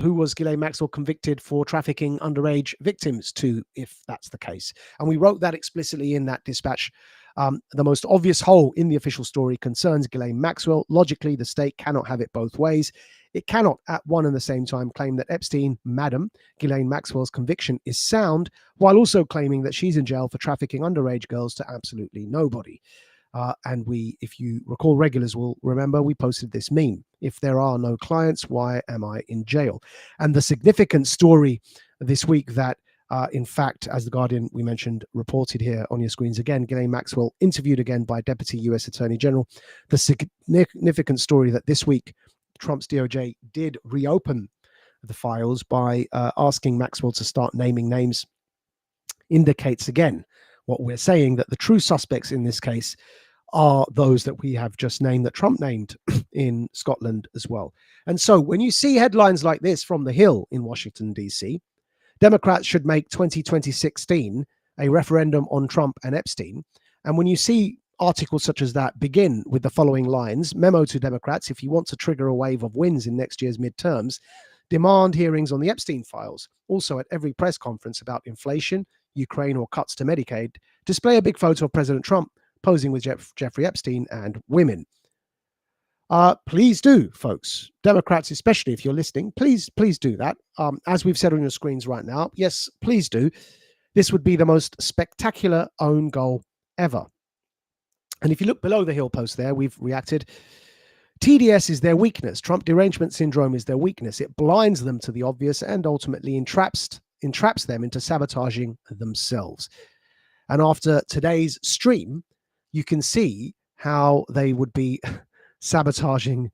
who was Ghislaine Maxwell convicted for trafficking underage victims to, if that's the case? And we wrote that explicitly in that dispatch. The most obvious hole in the official story concerns Ghislaine Maxwell. Logically, the state cannot have it both ways. It cannot at one and the same time claim that Epstein, Madam Ghislaine Maxwell's conviction is sound, while also claiming that she's in jail for trafficking underage girls to absolutely nobody. And we, if you recall, regulars will remember we posted this meme. If there are no clients, why am I in jail? And the significant story this week that, in fact, as the Guardian, we mentioned, reported here on your screens again, Ghislaine Maxwell interviewed again by Deputy US Attorney General. The significant story that this week Trump's DOJ did reopen the files by asking Maxwell to start naming names indicates again what we're saying, that the true suspects in this case are those that we have just named, that Trump named in Scotland as well. And so when you see headlines like this from the Hill in Washington, D.C., Democrats should make 2016 a referendum on Trump and Epstein. And when you see articles such as that begin with the following lines: memo to Democrats, if you want to trigger a wave of wins in next year's midterms, demand hearings on the Epstein files. Also, at every press conference about inflation, Ukraine, or cuts to Medicaid, display a big photo of President Trump posing with Jeffrey Epstein and women. Please do, folks. Democrats, especially if you're listening, please do that. As we've said on your screens right now, yes, please do. This would be the most spectacular own goal ever. And if you look below the Hill post there, we've reacted. TDS is their weakness. Trump derangement syndrome is their weakness. It blinds them to the obvious and ultimately entraps them into sabotaging themselves. And after today's stream, you can see how they would be sabotaging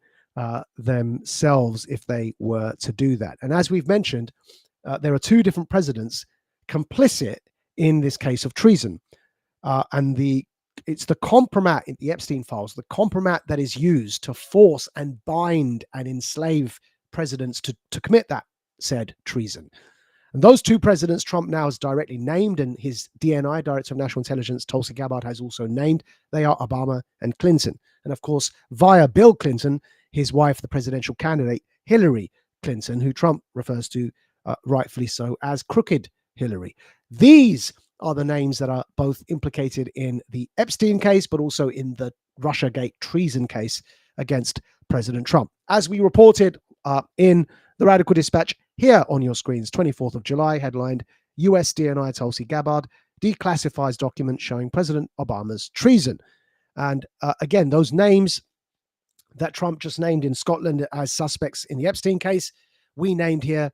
themselves if they were to do that. And as we've mentioned, there are two different presidents complicit in this case of treason. And it's the compromat in the Epstein files, the compromat that is used to force and bind and enslave presidents to commit that said treason. And those two presidents Trump now has directly named, and his DNI, Director of National Intelligence, Tulsi Gabbard, has also named. They are Obama and Clinton. And of course, via Bill Clinton, his wife, the presidential candidate, Hillary Clinton, who Trump refers to, rightfully so, as Crooked Hillary. These are the names that are both implicated in the Epstein case, but also in the Russiagate treason case against President Trump. As we reported in the Radical Dispatch here on your screens, 24th of July, headlined, US DNI Tulsi Gabbard declassifies documents showing President Obama's treason. And again, those names that Trump just named in Scotland as suspects in the Epstein case, we named here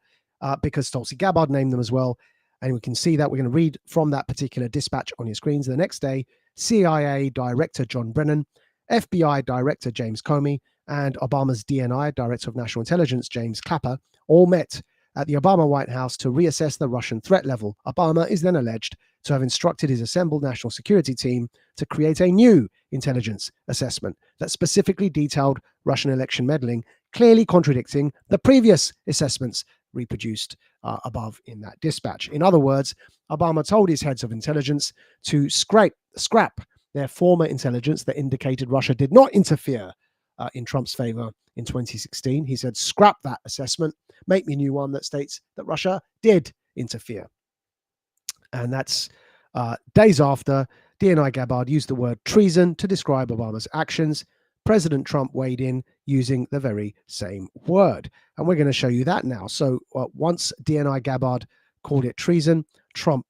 because Tulsi Gabbard named them as well. And we can see that. We're going to read from that particular dispatch on your screens. The next day, CIA Director John Brennan, FBI Director James Comey, and Obama's DNI, Director of National Intelligence James Clapper, all met at the Obama White House to reassess the Russian threat level. Obama is then alleged to have instructed his assembled national security team to create a new intelligence assessment that specifically detailed Russian election meddling, clearly contradicting the previous assessments reproduced above in that dispatch. In other words, Obama told his heads of intelligence to scrap their former intelligence that indicated Russia did not interfere in Trump's favor in 2016. He said, scrap that assessment, make me a new one that states that Russia did interfere. And that's days after DNI Gabbard used the word treason to describe Obama's actions. President Trump weighed in using the very same word. And we're going to show you that now. So once DNI Gabbard called it treason, Trump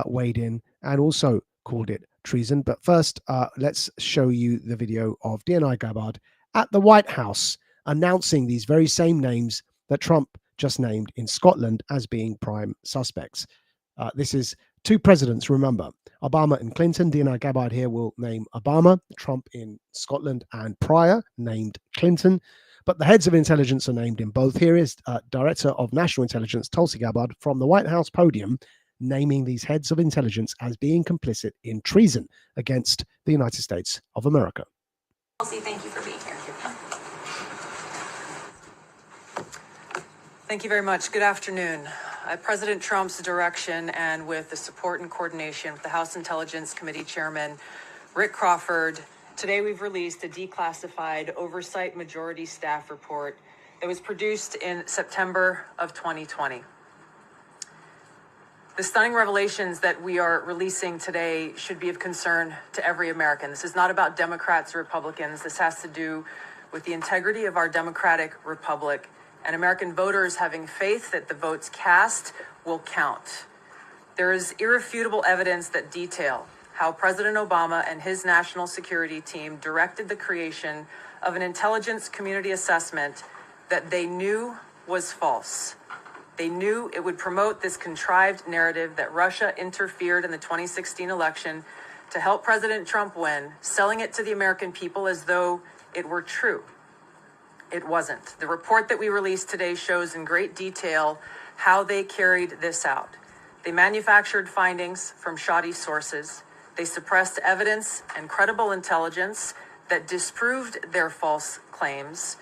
weighed in and also called it treason. But first, let's show you the video of DNI Gabbard at the White House announcing these very same names that Trump just named in Scotland as being prime suspects. This is two presidents, remember, Obama and Clinton. DNI Gabbard here will name Obama, Trump in Scotland, and prior named Clinton. But the heads of intelligence are named in both. Here is Director of National Intelligence Tulsi Gabbard from the White House podium naming these heads of intelligence as being complicit in treason against the United States of America. Tulsi, thank you for being here. Thank you very much. Good afternoon. At President Trump's direction and with the support and coordination with the House Intelligence Committee Chairman Rick Crawford, today we've released a declassified Oversight Majority Staff report that was produced in September of 2020. The stunning revelations that we are releasing today should be of concern to every American. This is not about Democrats or Republicans. This has to do with the integrity of our democratic republic and American voters having faith that the votes cast will count. There is irrefutable evidence that detail how President Obama and his national security team directed the creation of an intelligence community assessment that they knew was false. They knew it would promote this contrived narrative that Russia interfered in the 2016 election to help President Trump win, selling it to the American people as though it were true. It wasn't. The report that we released today shows in great detail how they carried this out. They manufactured findings from shoddy sources. They suppressed evidence and credible intelligence that disproved their false claims.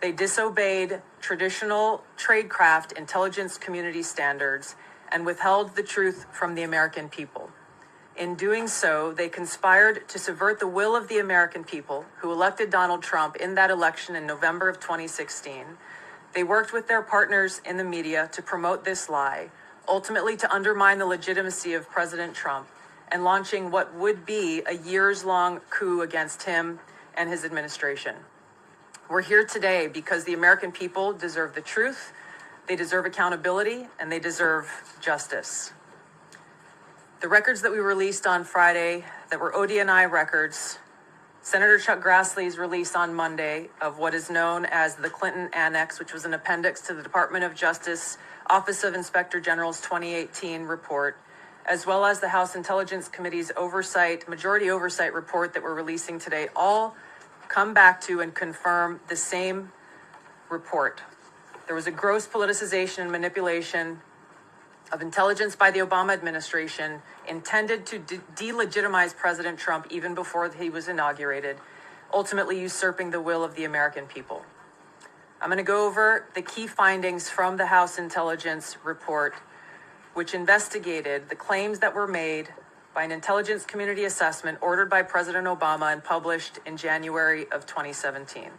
They disobeyed traditional tradecraft intelligence community standards and withheld the truth from the American people. In doing so, they conspired to subvert the will of the American people who elected Donald Trump in that election in November of 2016. They worked with their partners in the media to promote this lie, ultimately to undermine the legitimacy of President Trump and launching what would be a years-long coup against him and his administration. We're here today because the American people deserve the truth, they deserve accountability, and they deserve justice. The records that we released on Friday that were ODNI records, Senator Chuck Grassley's release on Monday of what is known as the Clinton Annex, which was an appendix to the Department of Justice Office of Inspector General's 2018 report, as well as the House Intelligence Committee's majority oversight report that we're releasing today, all come back to and confirm the same report. There was a gross politicization and manipulation of intelligence by the Obama administration intended to delegitimize President Trump even before he was inaugurated, ultimately usurping the will of the American people. I'm going to go over the key findings from the House Intelligence report, which investigated the claims that were made by an intelligence community assessment ordered by President Obama and published in January of 2017.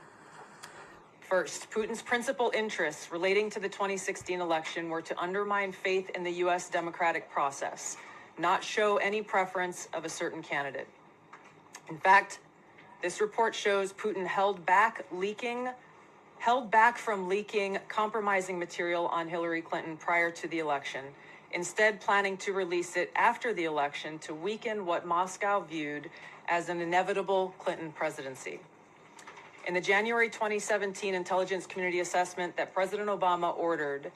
First, Putin's principal interests relating to the 2016 election were to undermine faith in the U.S. democratic process, not show any preference of a certain candidate. In fact, This report shows Putin held back from leaking compromising material on Hillary Clinton prior to the election, instead planning to release it after the election to weaken what Moscow viewed as an inevitable Clinton presidency. In the January 2017 intelligence community assessment that President Obama ordered,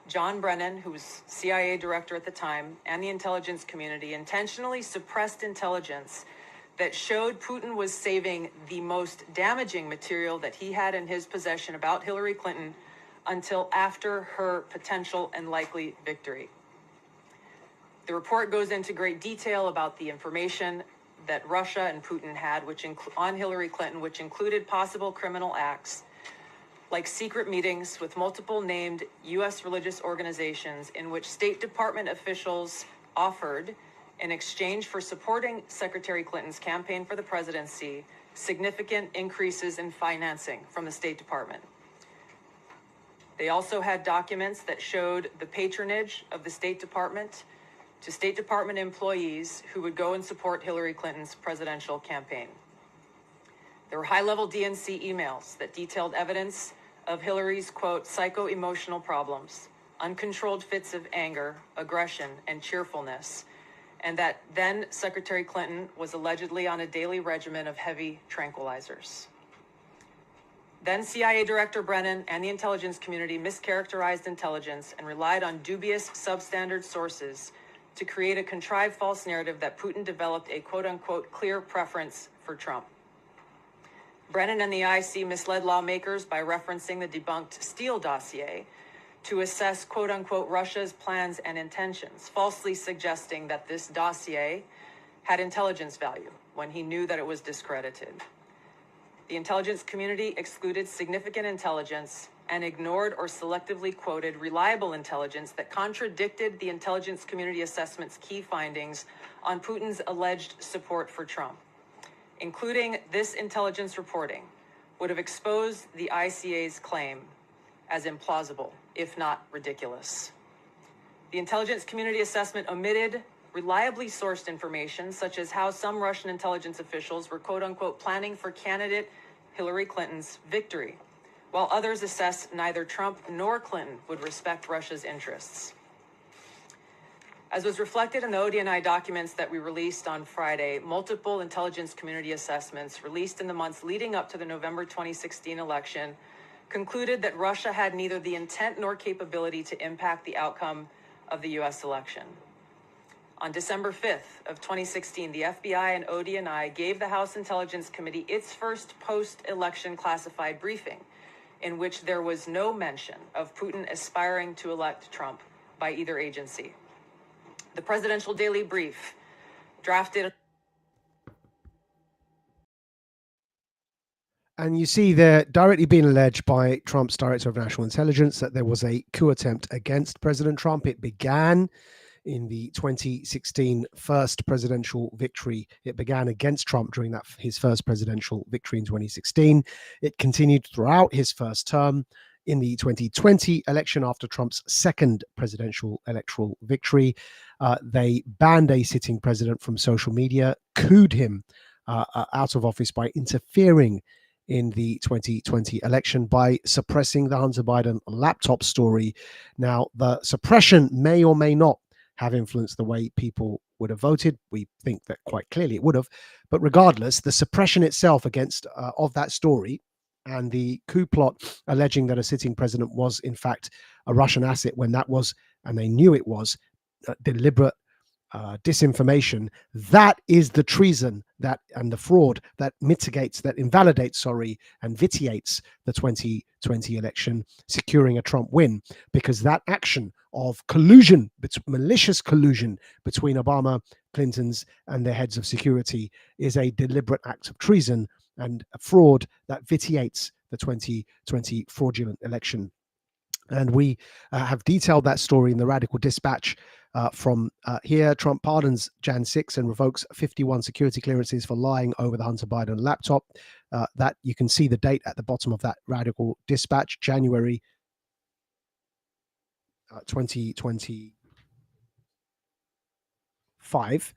John Brennan, who was CIA director at the time, and the intelligence community intentionally suppressed intelligence that showed Putin was saving the most damaging material that he had in his possession about Hillary Clinton until after her potential and likely victory. The report goes into great detail about the information that Russia and Putin had on Hillary Clinton, which included possible criminal acts like secret meetings with multiple named U.S. religious organizations in which State Department officials offered, in exchange for supporting Secretary Clinton's campaign for the presidency, significant increases in financing from the State Department. They also had documents that showed the patronage of the State Department to State Department employees who would go and support Hillary Clinton's presidential campaign. There were high-level DNC emails that detailed evidence of Hillary's, quote, psycho-emotional problems, uncontrolled fits of anger, aggression, and cheerfulness, and that then Secretary Clinton was allegedly on a daily regimen of heavy tranquilizers. Then CIA Director Brennan and the intelligence community mischaracterized intelligence and relied on dubious substandard sources to create a contrived false narrative that Putin developed a quote-unquote clear preference for Trump. Brennan and the IC misled lawmakers by referencing the debunked Steele dossier to assess quote-unquote Russia's plans and intentions, falsely suggesting that this dossier had intelligence value when he knew that it was discredited. The intelligence community excluded significant intelligence and ignored or selectively quoted reliable intelligence that contradicted the intelligence community assessment's key findings on Putin's alleged support for Trump. Including this intelligence reporting would have exposed the ICA's claim as implausible, if not ridiculous. The intelligence community assessment omitted reliably sourced information, such as how some Russian intelligence officials were quote-unquote planning for candidate Hillary Clinton's victory, while others assessed neither Trump nor Clinton would respect Russia's interests. As was reflected in the ODNI documents that we released on Friday, multiple intelligence community assessments released in the months leading up to the November 2016 election concluded that Russia had neither the intent nor capability to impact the outcome of the U.S. election. On December 5th of 2016, the FBI and ODNI gave the House Intelligence Committee its first post-election classified briefing, in which there was no mention of Putin aspiring to elect Trump by either agency. The Presidential Daily Brief drafted. And you see there directly being alleged by Trump's Director of National Intelligence that there was a coup attempt against President Trump. It began in the 2016 first presidential victory. It began against Trump during his first presidential victory in 2016. It continued throughout his first term. In the 2020 election, after Trump's second presidential electoral victory, they banned a sitting president from social media, couped him out of office by interfering in the 2020 election by suppressing the Hunter Biden laptop story. Now, the suppression may or may not have influenced the way people would have voted. We think that quite clearly it would have. But regardless, the suppression itself of that story and the coup plot alleging that a sitting president was, in fact, a Russian asset when that was, and they knew it was, deliberate disinformation, that is the treason and the fraud that invalidates, and vitiates the 2020 election, securing a Trump win, because that action of collusion, malicious collusion between Obama, Clinton's, and their heads of security is a deliberate act of treason and a fraud that vitiates the 2020 fraudulent election. And we have detailed that story in the Radical Dispatch from here. Trump pardons Jan 6 and revokes 51 security clearances for lying over the Hunter Biden laptop. That you can see the date at the bottom of that Radical Dispatch, January 2025.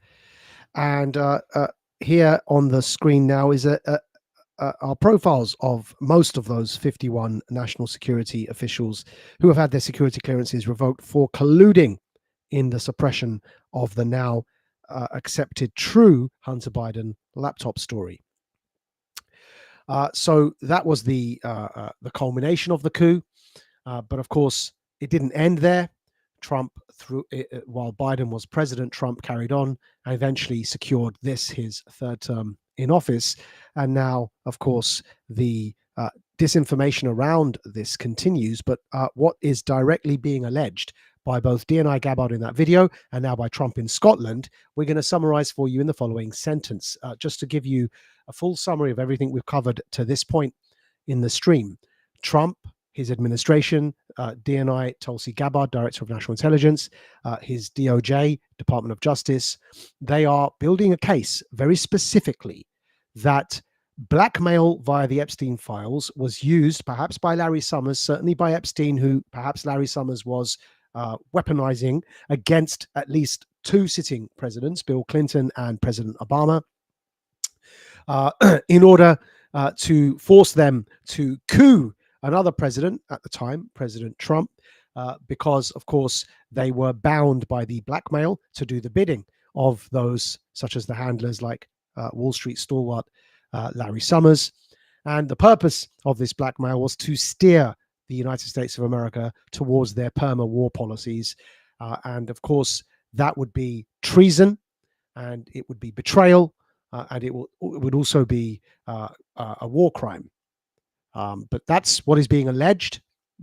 And here on the screen now is are profiles of most of those 51 national security officials who have had their security clearances revoked for colluding in the suppression of the now accepted true Hunter Biden laptop story. So that was the culmination of the coup. But of course, it didn't end there. Trump, while Biden was president, Trump carried on and eventually secured his third term in office. And now, of course, the disinformation around this continues. But what is directly being alleged by both DNI Gabbard in that video and now by Trump in Scotland, we're going to summarize for you in the following sentence, just to give you a full summary of everything we've covered to this point in the stream. Trump, his administration, DNI Tulsi Gabbard, Director of National Intelligence, his DOJ, Department of Justice, they are building a case very specifically that blackmail via the Epstein files was used perhaps by Larry Summers, certainly by Epstein, who perhaps Larry Summers was weaponizing against at least two sitting presidents, Bill Clinton and President Obama, in order to force them to coup another president at the time, President Trump, because, of course, they were bound by the blackmail to do the bidding of those, such as the handlers like Wall Street stalwart Larry Summers. And the purpose of this blackmail was to steer the United States of America towards their perma-war policies. And, of course, that would be treason, and it would be betrayal, and it would also be a war crime. But that's what is being alleged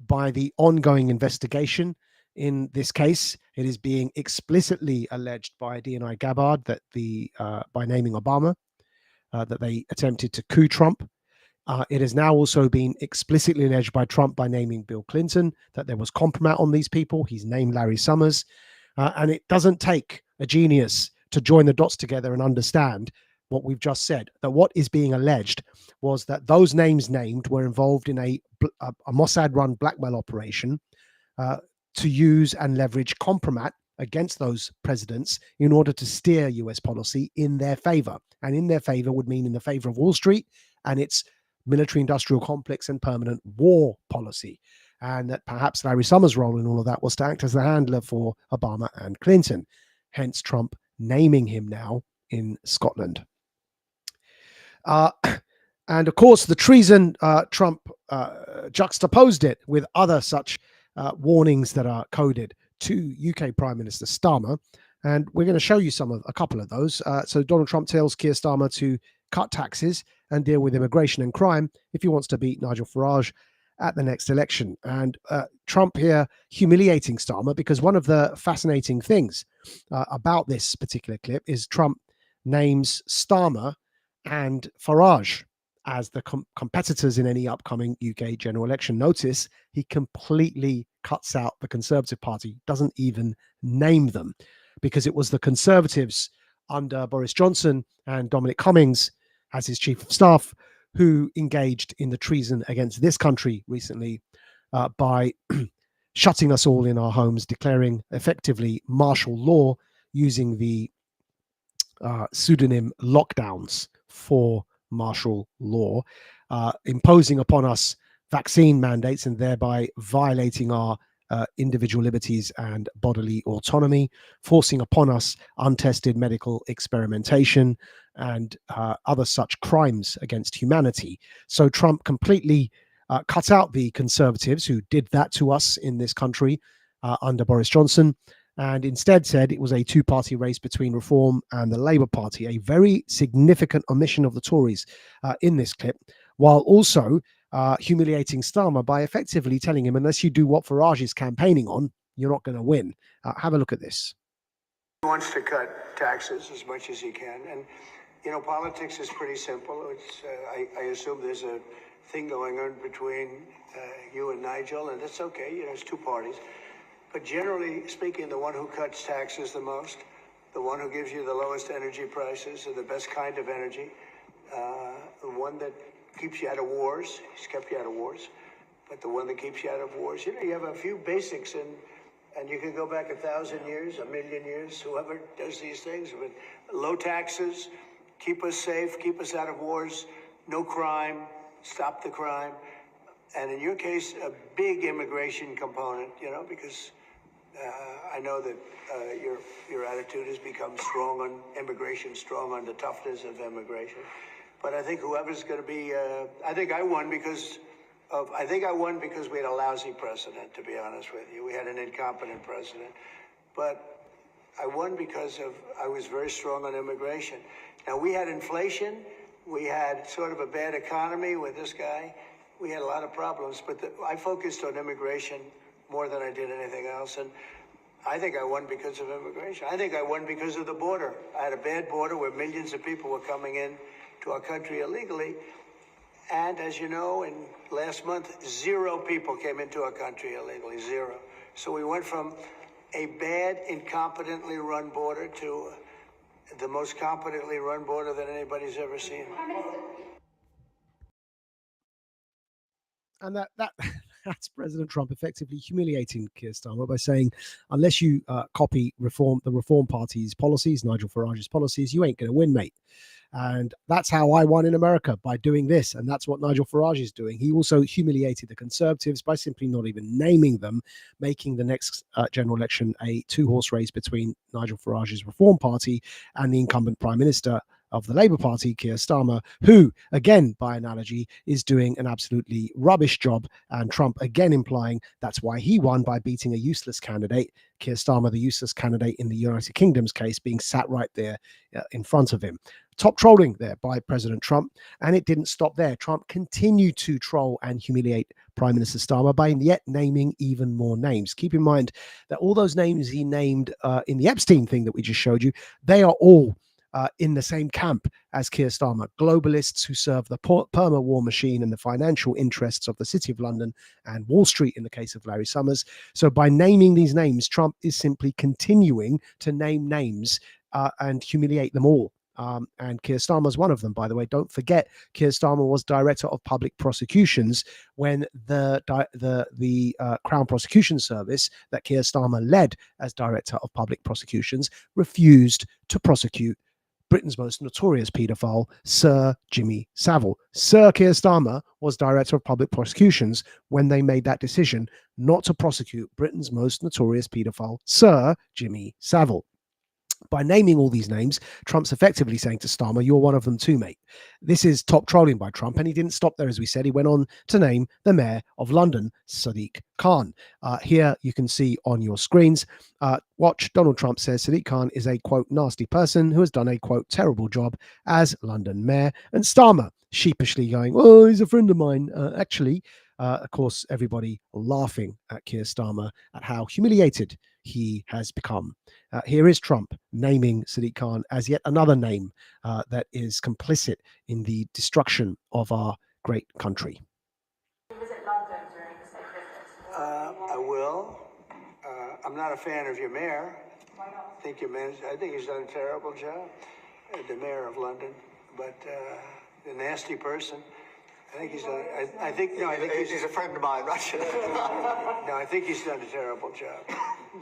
by the ongoing investigation in this case. It is being explicitly alleged by DNI Gabbard that by naming Obama, that they attempted to coup Trump. It has now also been explicitly alleged by Trump by naming Bill Clinton that there was compromise on these people. He's named Larry Summers. And it doesn't take a genius to join the dots together and understand what we've just said, that what is being alleged was that those names named were involved in a Mossad-run blackmail operation to use and leverage compromise against those presidents in order to steer US policy in their favor. And in their favor would mean in the favor of Wall Street and its military-industrial complex and permanent war policy. And that perhaps Larry Summers' role in all of that was to act as the handler for Obama and Clinton, hence Trump naming him now in Scotland. And of course, the treason, Trump juxtaposed it with other such warnings that are coded to UK Prime Minister Starmer. And we're going to show you a couple of those. So Donald Trump tells Keir Starmer to cut taxes and deal with immigration and crime if he wants to beat Nigel Farage at the next election. And Trump here humiliating Starmer, because one of the fascinating things about this particular clip is Trump names Starmer and Farage as the competitors in any upcoming UK general election. Notice he completely cuts out the Conservative Party, doesn't even name them, because it was the Conservatives under Boris Johnson and Dominic Cummings as his chief of staff who engaged in the treason against this country recently by shutting us all in our homes, declaring effectively martial law using the pseudonym lockdowns for martial law, imposing upon us vaccine mandates and thereby violating our individual liberties and bodily autonomy, forcing upon us untested medical experimentation and other such crimes against humanity. So Trump completely cut out the Conservatives who did that to us in this country under Boris Johnson, and instead said it was a two-party race between Reform and the Labour Party, a very significant omission of the Tories in this clip, while also humiliating Starmer by effectively telling him, unless you do what Farage is campaigning on, you're not going to win. Have a look at this. He wants to cut taxes as much as he can. And, you know, politics is pretty simple. It's, I assume there's a thing going on between you and Nigel, and it's okay. You know, it's two parties. But generally speaking, the one who cuts taxes the most, the one who gives you the lowest energy prices and the best kind of energy, the one that keeps you out of wars, he's kept you out of wars, but the one that keeps you out of wars, you know, you have a few basics and you can go back 1,000 years, 1,000,000 years, whoever does these things, but low taxes, keep us safe, keep us out of wars, no crime, stop the crime. And in your case, a big immigration component, because I know that your attitude has become strong on immigration, strong on the toughness of immigration. But I think whoever's going to be, I think I won because we had a lousy president, to be honest with you. We had an incompetent president. But I won because I was very strong on immigration. Now, we had inflation. We had sort of a bad economy with this guy. We had a lot of problems, but I focused on immigration more than I did anything else. And I think I won because of immigration. I think I won because of the border. I had a bad border where millions of people were coming in to our country illegally. And as you know, in last month, 0 people came into our country illegally, 0. So we went from a bad, incompetently run border to the most competently run border that anybody's ever seen. And that's President Trump effectively humiliating Keir Starmer by saying, unless you copy the Reform Party's policies, Nigel Farage's policies, you ain't going to win, mate. And that's how I won in America, by doing this. And that's what Nigel Farage is doing. He also humiliated the Conservatives by simply not even naming them, making the next general election a 2-horse race between Nigel Farage's Reform Party and the incumbent Prime Minister of the Labour Party, Keir Starmer, who, again, by analogy, is doing an absolutely rubbish job. And Trump, again, implying that's why he won, by beating a useless candidate, Keir Starmer, the useless candidate in the United Kingdom's case, being sat right there in front of him. Top trolling there by President Trump. And it didn't stop there. Trump continued to troll and humiliate Prime Minister Starmer by yet naming even more names. Keep in mind that all those names he named in the Epstein thing that we just showed you, they are all in the same camp as Keir Starmer, globalists who serve the perma war machine and the financial interests of the City of London and Wall Street in the case of Larry Summers. So by naming these names, Trump is simply continuing to name names and humiliate them all. And Keir Starmer is one of them, by the way. Don't forget, Keir Starmer was Director of Public Prosecutions when the Crown Prosecution Service that Keir Starmer led as Director of Public Prosecutions refused to prosecute Britain's most notorious paedophile, Sir Jimmy Savile. Sir Keir Starmer was Director of Public Prosecutions when they made that decision not to prosecute Britain's most notorious paedophile, Sir Jimmy Savile. By naming all these names, Trump's effectively saying to Starmer, you're one of them too, mate. This is top trolling by Trump, and he didn't stop there, as we said. He went on to name the Mayor of London, Sadiq Khan. Here you can see on your screens, watch, Donald Trump says Sadiq Khan is a, quote, nasty person who has done a, quote, terrible job as London Mayor. And Starmer sheepishly going, oh, he's a friend of mine. Actually, of course, everybody laughing at Keir Starmer at how humiliated he has become. Here is Trump naming Sadiq Khan as yet another name that is complicit in the destruction of our great country. Visit London during the state visit. I will. I'm not a fan of your mayor. Why not? I think he's done a terrible job, the mayor of London. But the nasty person. I think he's done. I think he's a friend of mine, right? No, I think he's done a terrible job.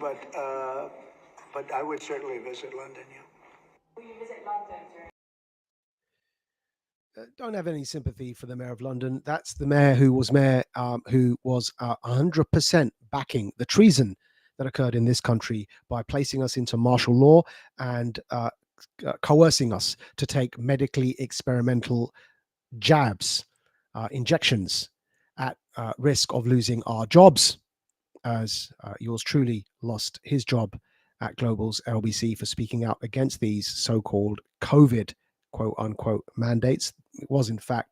But I would certainly visit London. Yeah. Will you visit London during? Don't have any sympathy for the Mayor of London. That's the mayor who was 100% backing the treason that occurred in this country by placing us into martial law and coercing us to take medically experimental jabs, injections at risk of losing our jobs, as yours truly lost his job at Global's LBC for speaking out against these so-called COVID, quote unquote, mandates. It was, in fact,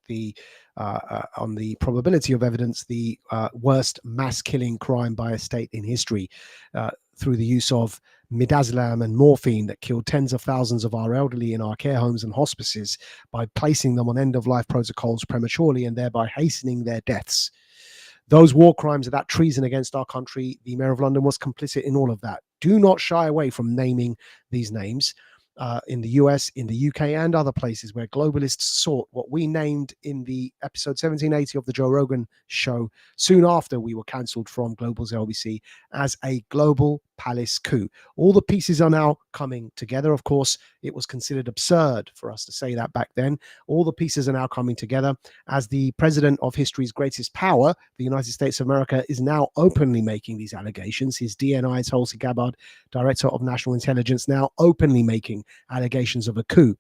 on the probability of evidence, the worst mass killing crime by a state in history through the use of midazolam and morphine that killed tens of thousands of our elderly in our care homes and hospices by placing them on end-of-life protocols prematurely and thereby hastening their deaths. Those war crimes, that treason against our country, the Mayor of London was complicit in all of that. Do not shy away from naming these names. In the US, in the UK, and other places where globalists sought what we named in the episode 1780 of the Joe Rogan show, soon after we were cancelled from Global's LBC, as a global palace coup. All the pieces are now coming together. Of course, it was considered absurd for us to say that back then. All the pieces are now coming together as the president of history's greatest power, the United States of America, is now openly making these allegations. His DNI, Tulsi Gabbard, Director of National Intelligence, now openly making allegations of a coup.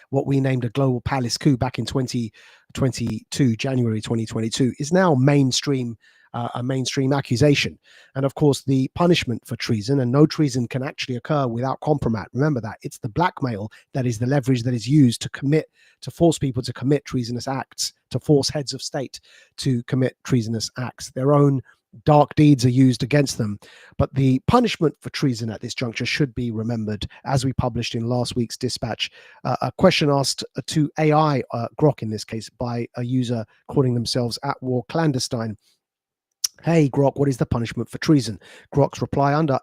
What we named a global palace coup back in 2022, January 2022, is now mainstream, a mainstream accusation. And of course, the punishment for treason, and no treason can actually occur without compromat. Remember that. It's the blackmail that is the leverage that is used to force people to commit treasonous acts, to force heads of state to commit treasonous acts. Their own dark deeds are used against them. But the punishment for treason at this juncture should be remembered. As we published in last week's dispatch, a question asked to AI, Grok in this case, by a user calling themselves at war clandestine. Hey Grok, what is the punishment for treason? Grok's reply under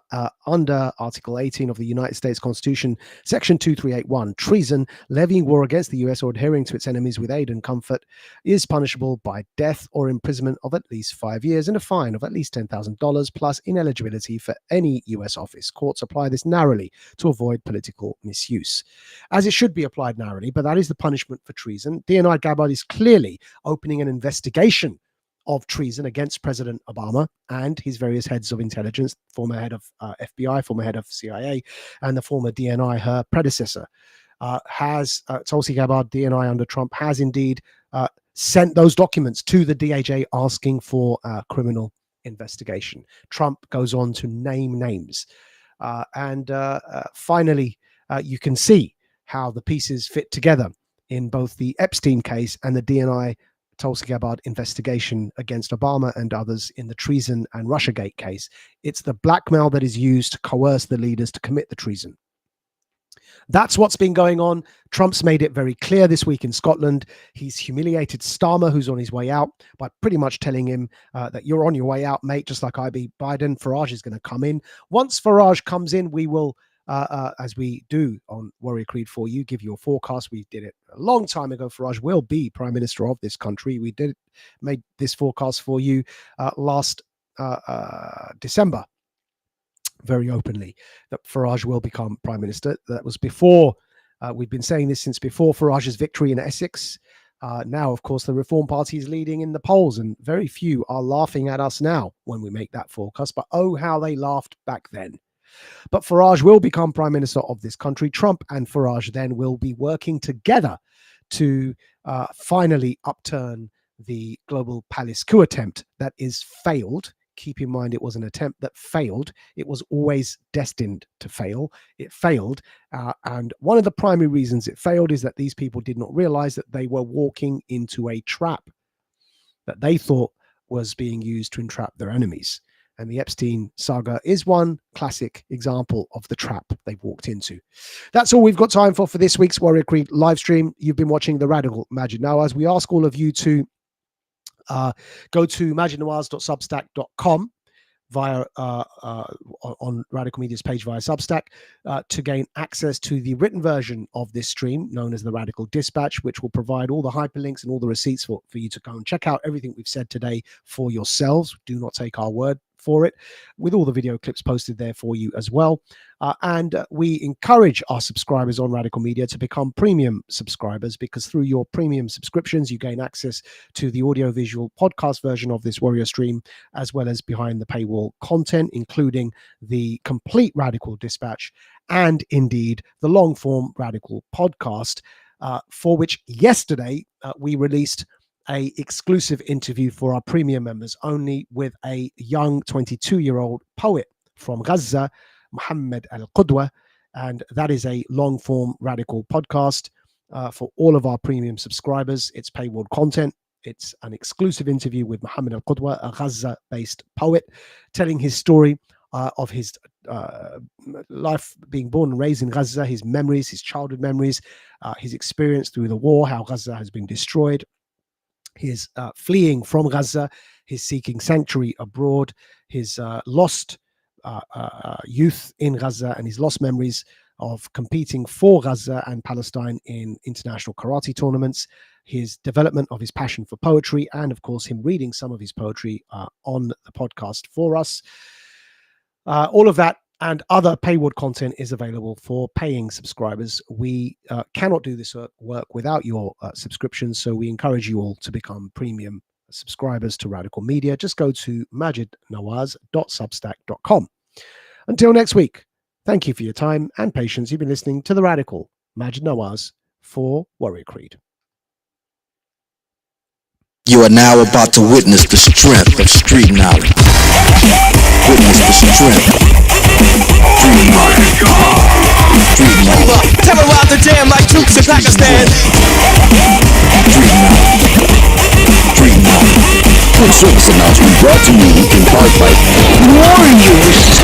Article 18 of the United States Constitution, Section 2381, treason, levying war against the US or adhering to its enemies with aid and comfort, is punishable by death or imprisonment of at least 5 years and a fine of at least $10,000 plus ineligibility for any US office. Courts apply this narrowly to avoid political misuse. As it should be applied narrowly, but that is the punishment for treason. DNI Gabbard is clearly opening an investigation of treason against President Obama and his various heads of intelligence, former head of FBI, former head of CIA, and the former DNI, her predecessor. Tulsi Gabbard, DNI under Trump, has indeed sent those documents to the DOJ asking for a criminal investigation. Trump goes on to name names. Finally, you can see how the pieces fit together in both the Epstein case and the DNI Tulsi Gabbard investigation against Obama and others in the treason and Russiagate case. It's the blackmail that is used to coerce the leaders to commit the treason. That's what's been going on. Trump's made it very clear this week in Scotland. He's humiliated Starmer, who's on his way out, by pretty much telling him that you're on your way out, mate, just like I be Biden. Farage is going to come in. Once Farage comes in, we will, as we do on Warrior Creed for you, give you a forecast. We did it a long time ago. Farage will be Prime Minister of this country. We made this forecast for you last December, very openly, that Farage will become Prime Minister. That was before, we've been saying this since before Farage's victory in Essex. Now, of course, the Reform Party is leading in the polls, and very few are laughing at us now when we make that forecast. But oh, how they laughed back then. But Farage will become Prime Minister of this country. Trump and Farage then will be working together to finally upturn the global palace coup attempt that is failed. Keep in mind, it was an attempt that failed. It was always destined to fail. It failed. And one of the primary reasons it failed is that these people did not realize that they were walking into a trap that they thought was being used to entrap their enemies. And the Epstein saga is one classic example of the trap they've walked into. That's all we've got time for this week's Warrior Creed live stream. You've been watching The Radical Majid Nawaz. We ask all of you to go to majidnawaz.substack.com via on Radical Media's page via Substack to gain access to the written version of this stream known as the Radical Dispatch, which will provide all the hyperlinks and all the receipts for you to go and check out everything we've said today for yourselves. Do not take our word for it, with all the video clips posted there for you as well. And we encourage our subscribers on Radical Media to become premium subscribers, because through your premium subscriptions, you gain access to the audio-visual podcast version of this Warrior stream, as well as behind the paywall content, including the complete Radical Dispatch and indeed the long-form Radical podcast, for which yesterday we released a exclusive interview for our premium members only with a young 22-year-old poet from Gaza, Muhammad Al-Qudwa. And that is a long-form Radical podcast for all of our premium subscribers. It's paywall content. It's an exclusive interview with Muhammad Al-Qudwa, a Gaza-based poet, telling his story of his life being born and raised in Gaza, his memories, his childhood memories, his experience through the war, how Gaza has been destroyed, his fleeing from Gaza, his seeking sanctuary abroad, his lost youth in Gaza, and his lost memories of competing for Gaza and Palestine in international karate tournaments, his development of his passion for poetry, and of course him reading some of his poetry on the podcast for us. All of that and other paywall content is available for paying subscribers. We cannot do this work without your subscriptions, so we encourage you all to become premium subscribers to Radical Media. Just go to majidnawaz.substack.com. Until next week, thank you for your time and patience. You've been listening to The Radical, Majid Nawaz for Warrior Creed. You are now about to witness the strength of street knowledge. Witness the strength. Street knowledge. Street knowledge. Terrorize the jam like troops in Pakistan. Street knowledge. Street knowledge. Quick service announcement brought to you in part by Warriors.